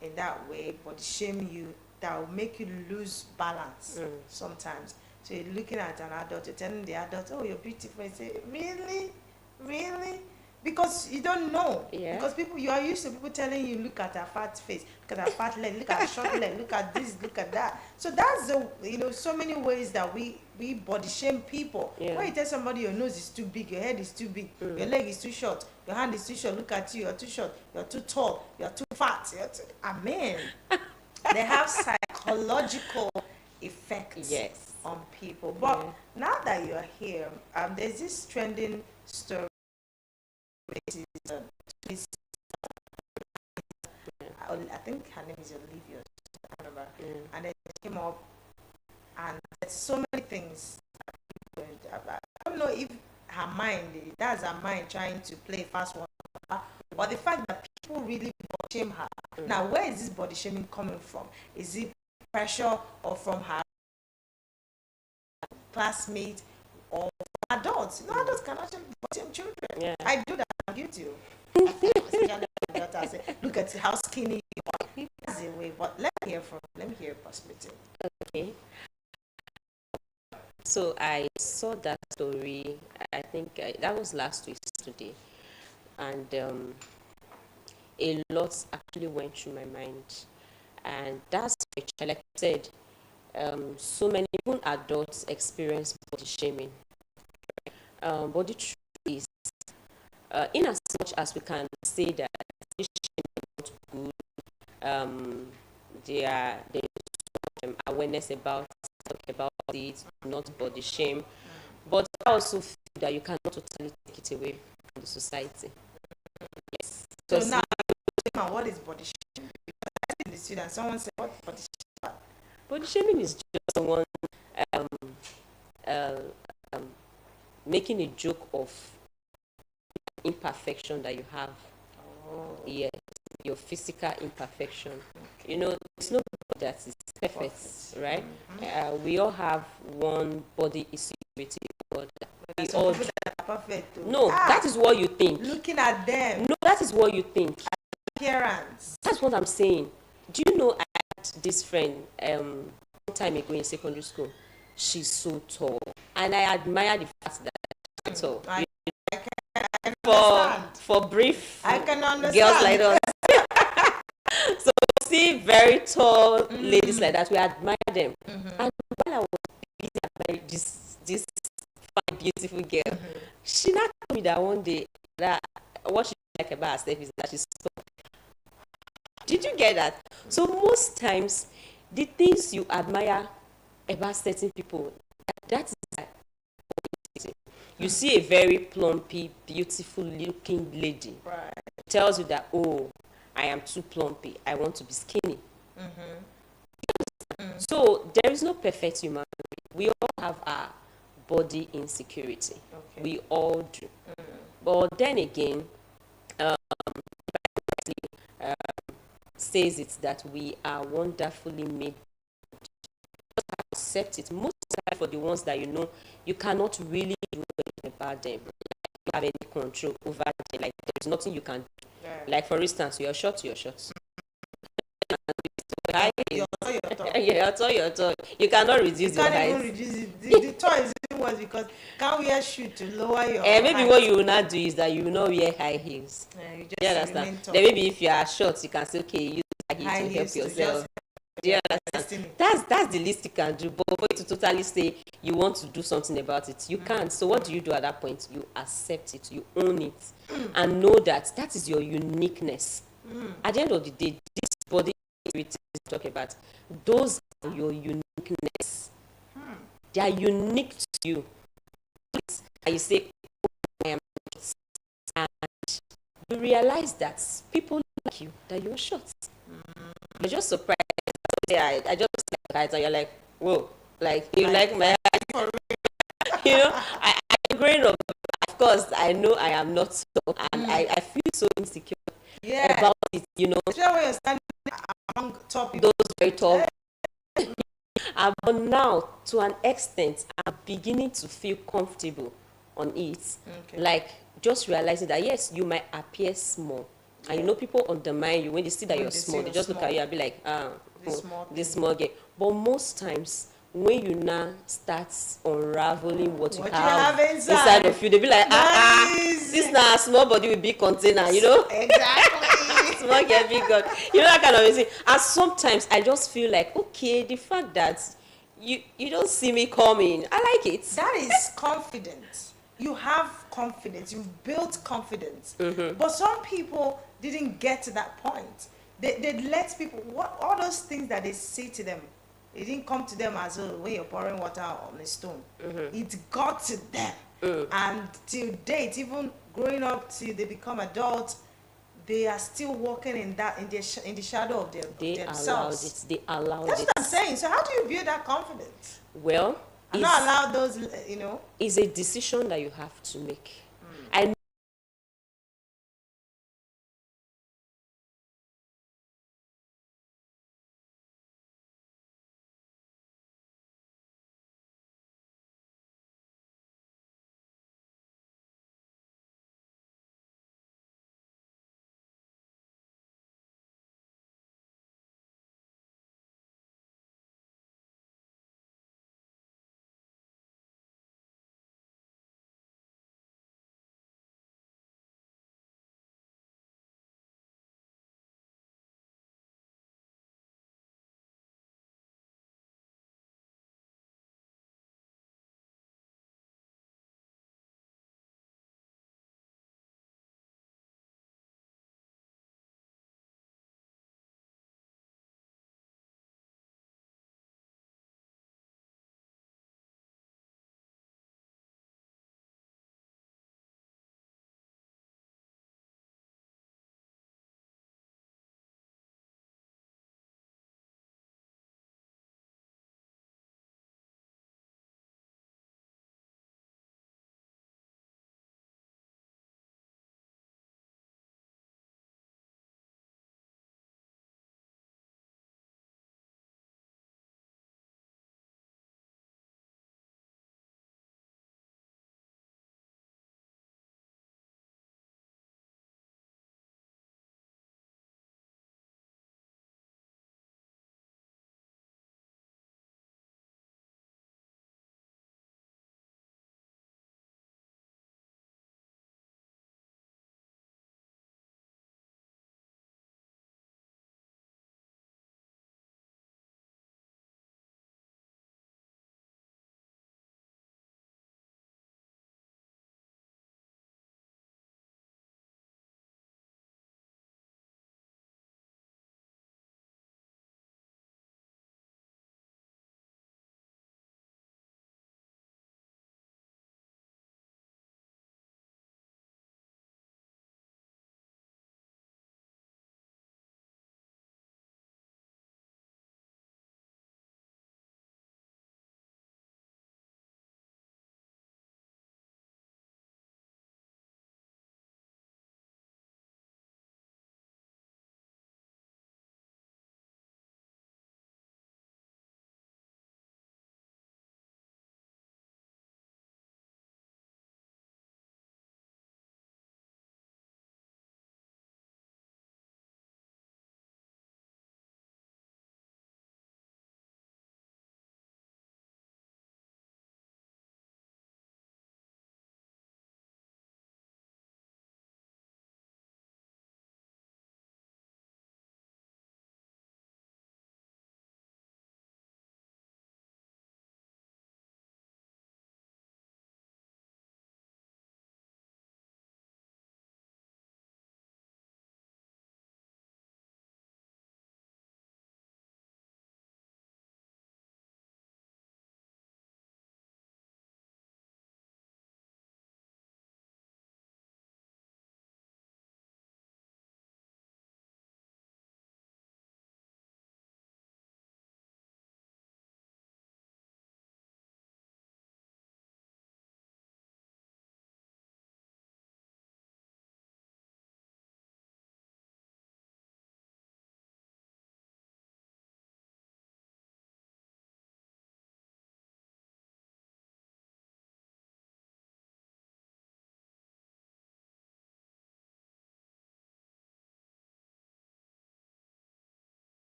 in that way, body shame you, that will make you lose balance sometimes. So you're looking at an adult, you're telling the adult, oh, you're beautiful. You say, really? Really? Because you don't know. Yeah. Because people, you are used to people telling you, look at her fat face, look at her fat leg, look at her short leg, look at this, look at that. So that's the, so many ways that we body shame people. Yeah. When you tell somebody your nose is too big, your head is too big, your leg is too short, your hand is too short, look at you, you're too short, you're too tall, you're too fat, amen. They have psychological effects Yes. on people. But now that you're here, there's this trending story. It is, twist- I think her name is Olivia, I don't remember. And then it came up, and there's so many things. I don't know if her mind, that's her mind trying to play fast one, but the fact that people really body shame her. Now, where is this body shaming coming from? Is it pressure or from her classmates or from adults? No, adults can actually body shame children. Yeah. I do that. I'm guilty. Especially my daughter, I say, look at how skinny you are. That's the way. But let me hear your perspective. Okay. So I saw that story. I think that was last week today, and a lot actually went through my mind, and that's which, like I said, so many even adults experience body shaming. But the truth is, in as much as we can say that body shaming is not good, there is awareness about it, not body shame, but I also feel that you cannot totally take it away from the society. Yes. So Because now, what is body shaming? Because I asked in the student, someone said, what body shaming? body shaming is just someone um, uh, um, making a joke of imperfection that you have. Oh, Yes, your physical imperfection. You know, it's nobody that is perfect, right? We all have one body insecurity or the other. We some all people that are perfect. Though. no, that is what you think. Looking at them, No, that is what you think. appearance. That's what I'm saying. Do you know I had this friend one time ago in secondary school? She's so tall, and I admire the fact that she's tall. I For brief I can understand. girls like us. So we see very tall ladies like that, we admire them. And while I was busy admiring this fine, beautiful girl, she not told me that one day that what she like about herself is that she's tall. Did you get that? So most times, the things you admire about certain people, that is like, you see a very plumpy, beautiful looking lady, Right. tells you that, oh, I am too plumpy, I want to be skinny. So there is no perfect human being. We all have our body insecurity. Okay. We all do. But then again, says it that we are wonderfully made. Just accept it. Most time for the ones that you know, you cannot really do anything about them. have any control over it. Like there's nothing you can do. Yeah. Like for instance, you're short. High Your heels. toy, your toy. Yeah, your toy. You cannot reduce You your can't even height. reduce it. The toy is even worse because you can't wear shoe to lower your Maybe height. what you will not do is that you will not wear high heels. You just Do you remain understand? tall. Then maybe if you are short, you can say, okay, use high High heels to help heels to yourself. just Do you destiny. understand? That's the least you can do. But for you to totally say you want to do something about it, you can't. So what do you do at that point? You accept it, you own it, and know that that is your uniqueness. At the end of the day, this body we talk about, those are your uniqueness. They are unique to you. And you say, oh, I am short. And you realize that people like you, that you're short. You're just surprised. Yeah, I just like height, and you're like, whoa, like you like my height. I'm growing up. Of course, I know I am not so, and I feel so insecure about it. Especially when you're standing among top people. Those very tall. But now, to an extent, I'm beginning to feel comfortable on it. Okay. Like just realizing that yes, you might appear small, and people undermine you when they see that When you're they small. see They you're just look at you and be like, This small girl. But most times, when you now start unraveling what you have inside of you, they be like, this now small body with big container, Exactly. small girl, big God, that kind of thing. And sometimes I just feel like, okay, the fact that you don't see me coming, I like it. That is confidence. You have confidence. You've built confidence. But some people didn't get to that point. They let people, all those things that they say to them, it didn't come to them as when you're pouring water on a stone. It got to them. And till date, even growing up till they become adults, they are still walking in the shadow of themselves. They allowed That's it. what I'm saying. So how do you build that confidence? Well, And not allow those, it's a decision that you have to make. I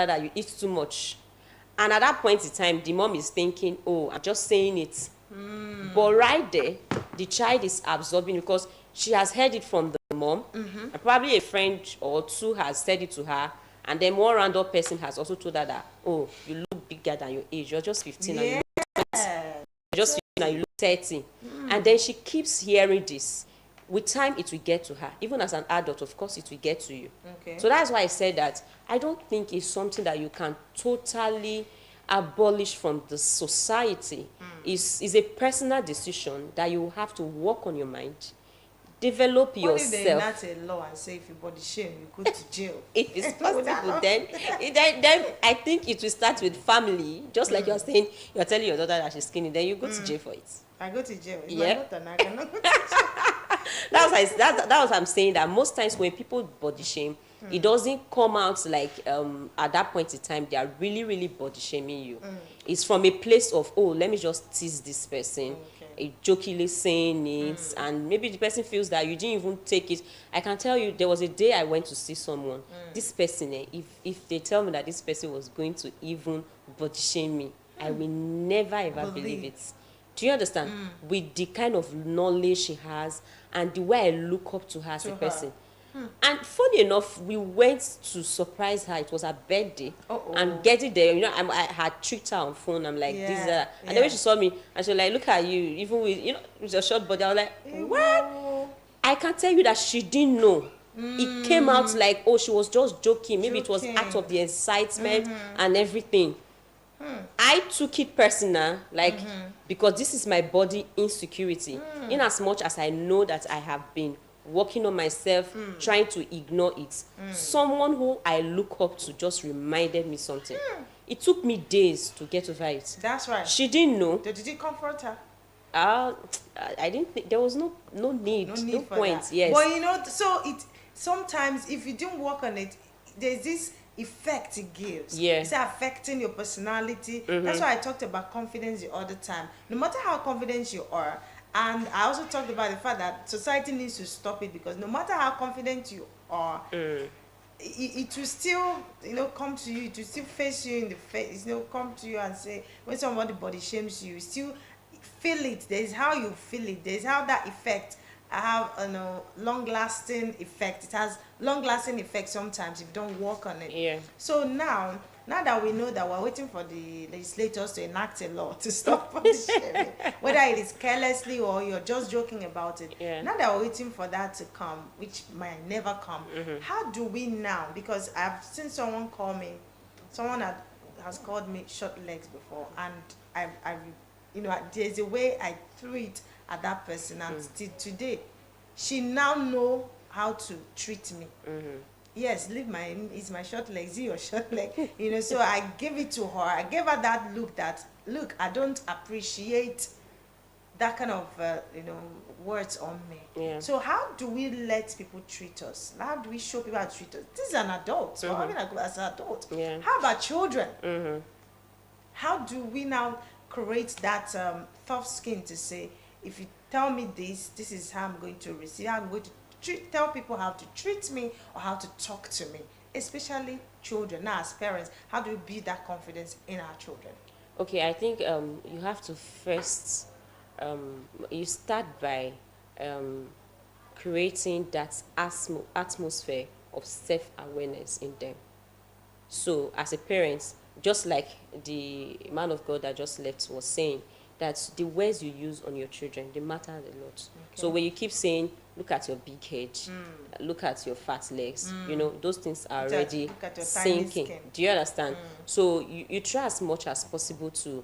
that you eat too much. And at that point in time, the mom is thinking, oh, I'm just saying it. But right there, the child is absorbing because she has heard it from the mom. And probably a friend or two has said it to her. And then one random person has also told her that, oh, you look bigger than your age. You're just 15 and you look 20. You're just 15 and you look 30. And then she keeps hearing this. With time, it will get to her. Even as an adult, of course, it will get to you. Okay. So that's why I said that I don't think it's something that you can totally abolish from the society. It's a personal decision that you have to work on your mind, develop What if they yourself. enact a law and say if you body shame, you go to jail? If it's possible, then I think it will start with family. Just like you're saying, you're telling your daughter that she's skinny, then you go to jail for it. I go to jail. If Yeah. my daughter, I cannot go to jail. That was I'm saying that most times when people body shame, it doesn't come out like at that point in time they are really, really body shaming you. It's from a place of, oh, let me just tease this person, jokingly saying it, and maybe the person feels that you didn't even take it. I can tell you, there was a day I went to see someone. This person, if they tell me that this person was going to even body shame me, I will never ever believe it. Do you understand? With the kind of knowledge she has and the way I look up to her as a person. And funny enough, we went to surprise her. It was her birthday. And getting there, you know, I had tricked her on phone. I'm like, this, and then when she saw me, and she was like, look at you, even with, you know, with your short body. I was like, what? I can tell you that she didn't know. It came out like, oh, she was just joking. Maybe it was out of the excitement and everything. I took it personal, like, because this is my body insecurity. In as much as I know that I have been working on myself, trying to ignore it. Someone who I look up to just reminded me something. It took me days to get over it. That's right. She didn't know. Did you confront her? I didn't think there was no need, no for point. that. Yes. But you know, so it sometimes if you don't work on it, there's this effect it gives. Yeah. It's affecting your personality. That's why I talked about confidence the other time. No matter how confident you are, and I also talked about the fact that society needs to stop it, because no matter how confident you are, it will still, you know, come to you. It will still face you in the face. You know, come to you and say, when somebody body shames you, you still feel it. There's how you feel it. There's how that effect have long-lasting effect. It has long-lasting effect sometimes if you don't work on it. Yeah. So now that we know that we're waiting for the legislators to enact a law to stop body shaming, whether it is carelessly or you're just joking about it. Yeah. Now that we're waiting for that to come, which might never come, how do we now? Because I've seen someone call me, someone has called me short legs before, and I you know, there's a way I threw it at that person, and still today, she now know how to treat me. Yes, it's my short leg, is it your short leg? You know, so I gave it to her. I gave her that look, I don't appreciate that kind of, words on me. Yeah. So how do we let people treat us? How do we show people how to treat us? This is an adult, so I mean, as an adult. Yeah. How about children? How do we now create that tough skin to say, if you tell me this is how I'm going to receive, how I'm going to tell people how to treat me or how to talk to me, especially children. Now, as parents, how do we build that confidence in our children? Okay, I think you have to first, you start by creating that atmosphere of self-awareness in them. So as a parent, just like the man of God that just left was saying, that the words you use on your children, they matter a lot. So when you keep saying, look at your big head, look at your fat legs, you know, those things are already Look at your tiny sinking. skin. Do you understand? So you try as much as possible to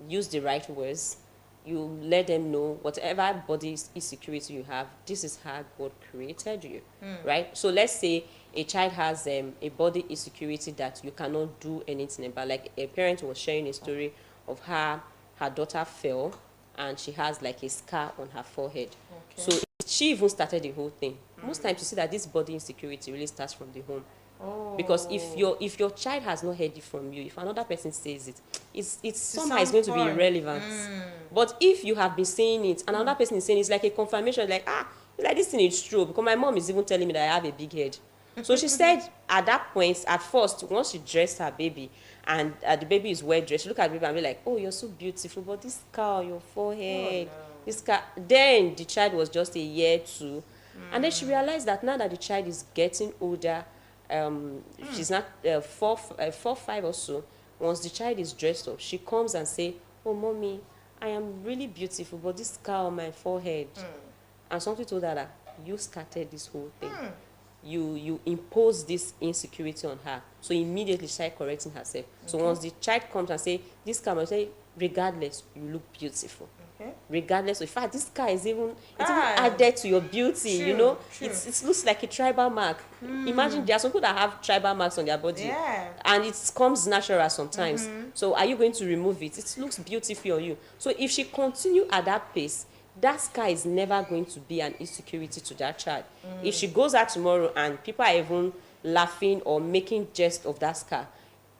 use the right words. You let them know whatever body insecurity you have, this is how God created you, right? So let's say a child has a body insecurity that you cannot do anything about. Like a parent was sharing a story of her daughter fell and she has like a scar on her forehead. So she even started the whole thing. Most times you see that this body insecurity really starts from the home. Because if your child has not heard it from you, if another person says it, it's somehow it's going to be irrelevant. But if you have been saying it and another person is saying it's like a confirmation, like, like this thing is true, because my mom is even telling me that I have a big head. So she said at that point, at first, once she dressed her baby and the baby is well dressed, she look at the baby and be like, oh, you're so beautiful, but this scar on your forehead, this scar. Then the child was just a year, two. And then she realized that now that the child is getting older, she's not 4, 5 or so. Once the child is dressed up, she comes and say, oh, mommy, I am really beautiful, but this scar on my forehead. And something told her that you started this whole thing. You impose this insecurity on her. So immediately she started correcting herself. So once the child comes and say, this scar, I say, regardless, you look beautiful. Regardless, in fact, this scar is even added to your beauty. True, you know, true. it looks like a tribal mark. Imagine there are some people that have tribal marks on their body, and it comes natural sometimes. So are you going to remove it? It looks beautiful on you. So if she continue at that pace, that scar is never going to be an insecurity to that child. If she goes out tomorrow and people are even laughing or making jest of that scar,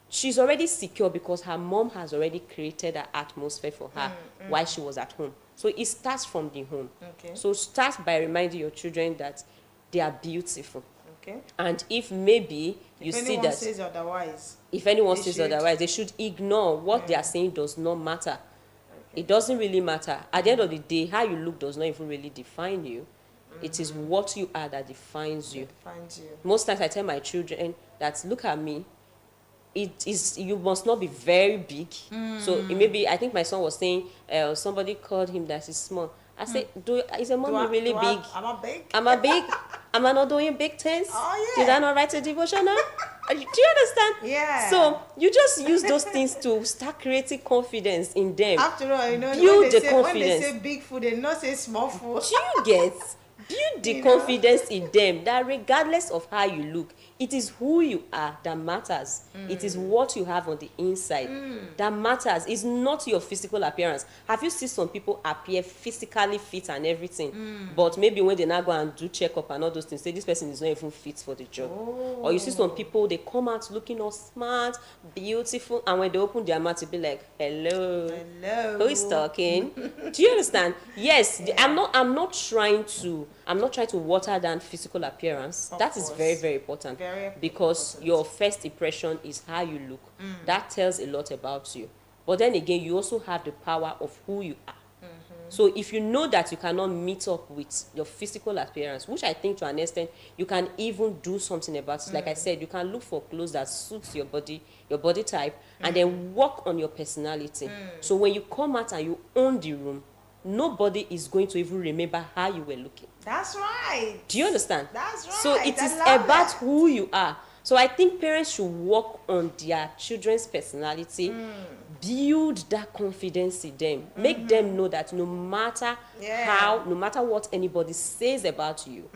she's already secure because her mom has already created an atmosphere for her while she was at home. So it starts from the home. So start by reminding your children that they are beautiful. And if maybe you see that says otherwise, if anyone says otherwise, they should ignore what they are saying. Does not matter. It doesn't really matter. At the end of the day, how you look does not even really define you. It is what you are that defines you. Most times I tell my children that, look at me, it is, you must not be very big. So maybe, I think my son was saying, somebody called him that he's small. I said, is a mommy really big? Am I big? Am I big? Am I not doing big things? Oh, yeah. Did I not write a devotional? Do you understand? Yeah. So you just use those things to start creating confidence in them. After all, you know, Build when they, the say, confidence. when they say big food, they not say small food. Do you get? Build the confidence in them that regardless of how you look, it is who you are that matters. It is what you have on the inside that matters. It's not your physical appearance. Have you seen some people appear physically fit and everything, but maybe when they now go and do checkup and all those things, say this person is not even fit for the job? Or you see some people, they come out looking all smart, beautiful, and when they open their mouth, to be like, hello, who is talking? Do you understand? Yes, I'm not trying to water down physical appearance. That is very, very important. Because your first impression is how you look. That tells a lot about you. But then again, you also have the power of who you are. So if you know that you cannot meet up with your physical appearance, which I think to an extent you can even do something about it. Like I said, you can look for clothes that suits your body type, and then work on your personality. So when you come out and you own the room, nobody is going to even remember how you were looking. That's right. Do you understand? That's right. So it is about who you are. So I think parents should work on their children's personality, build that confidence in them, make them know that no matter no matter what anybody says about you,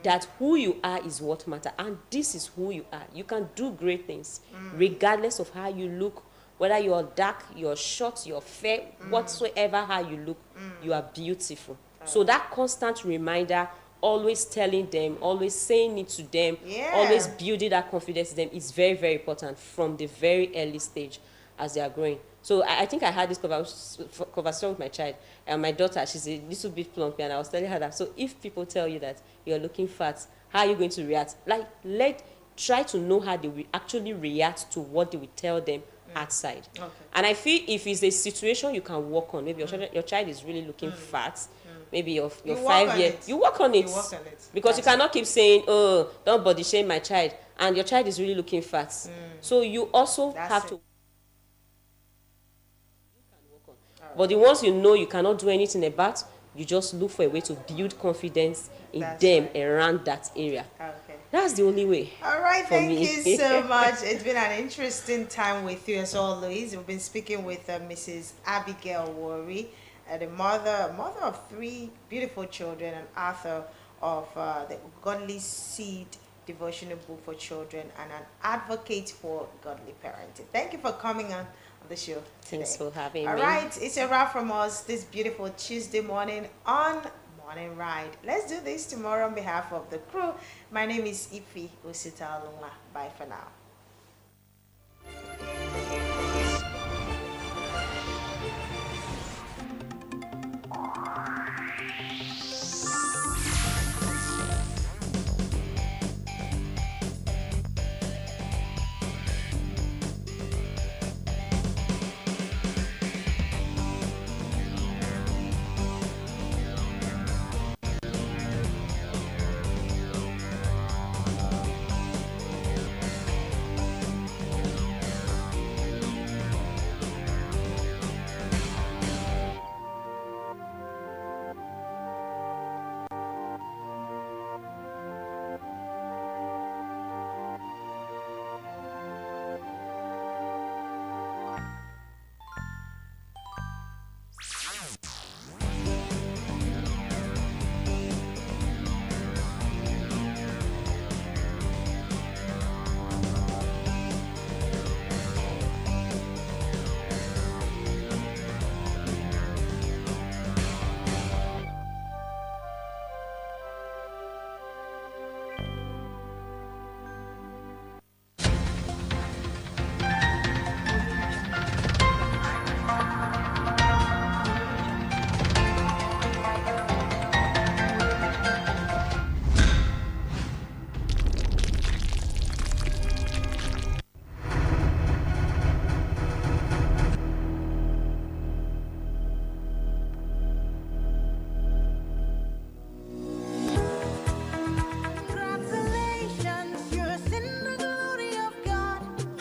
that who you are is what matters, and this is who you are. You can do great things, regardless of how you look. Whether you're dark, you're short, you're fair, whatsoever how you look, you are beautiful. So that constant reminder, always telling them, always saying it to them, always building that confidence in them is very, very important from the very early stage as they are growing. So I think I had this conversation with my child, and my daughter, she's a little bit plumpy, and I was telling her that, so if people tell you that you're looking fat, how are you going to react? Try to know how they will actually react to what they will tell them outside. And I feel if it's a situation you can work on, maybe your child is really looking fat, maybe your 5 years, you work on it. Because you cannot keep saying, oh, don't body shame my child, and your child is really looking fat. So you also have to. But the ones you know you cannot do anything about, you just look for a way to build confidence in them around that area. That's the only way. All right, thank you so much. It's been an interesting time with you as always. We've been speaking with Mrs. Abigail Worry, the mother of 3 beautiful children, and author of the Godly Seed devotional book for children, and an advocate for godly parenting. Thank you for coming on the show today. Thanks for having me. All right, it's a wrap from us this beautiful Tuesday morning on Morning Ride. Let's do this tomorrow on behalf of the crew. My name is Ifi Osita Alunga. Bye for now.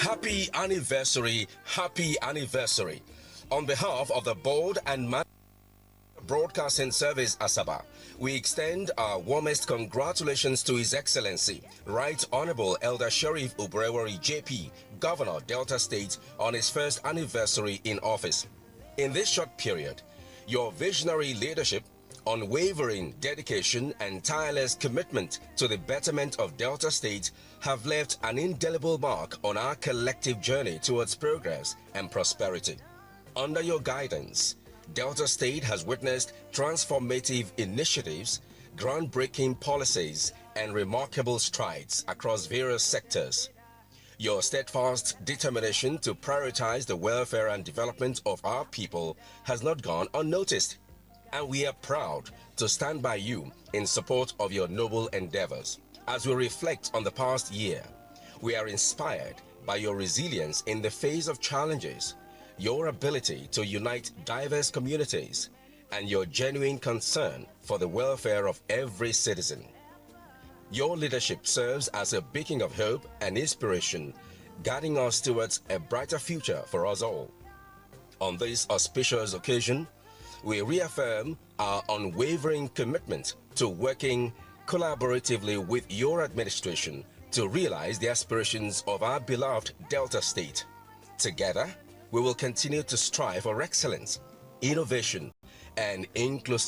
Happy anniversary, happy anniversary. On behalf of the board and Broadcasting Service Asaba, we extend our warmest congratulations to His Excellency, Right Honorable Elder Sheriff Ubrewari JP, Governor Delta State, on his first anniversary in office. In this short period, your visionary leadership, unwavering dedication, and tireless commitment to the betterment of Delta State have left an indelible mark on our collective journey towards progress and prosperity. Under your guidance, Delta State has witnessed transformative initiatives, groundbreaking policies, and remarkable strides across various sectors. Your steadfast determination to prioritize the welfare and development of our people has not gone unnoticed, and we are proud to stand by you in support of your noble endeavors. As we reflect on the past year, we are inspired by your resilience in the face of challenges, your ability to unite diverse communities, and your genuine concern for the welfare of every citizen. Your leadership serves as a beacon of hope and inspiration, guiding us towards a brighter future for us all. On this auspicious occasion, we reaffirm our unwavering commitment to working collaboratively with your administration to realize the aspirations of our beloved Delta State. Together, we will continue to strive for excellence, innovation, and inclusivity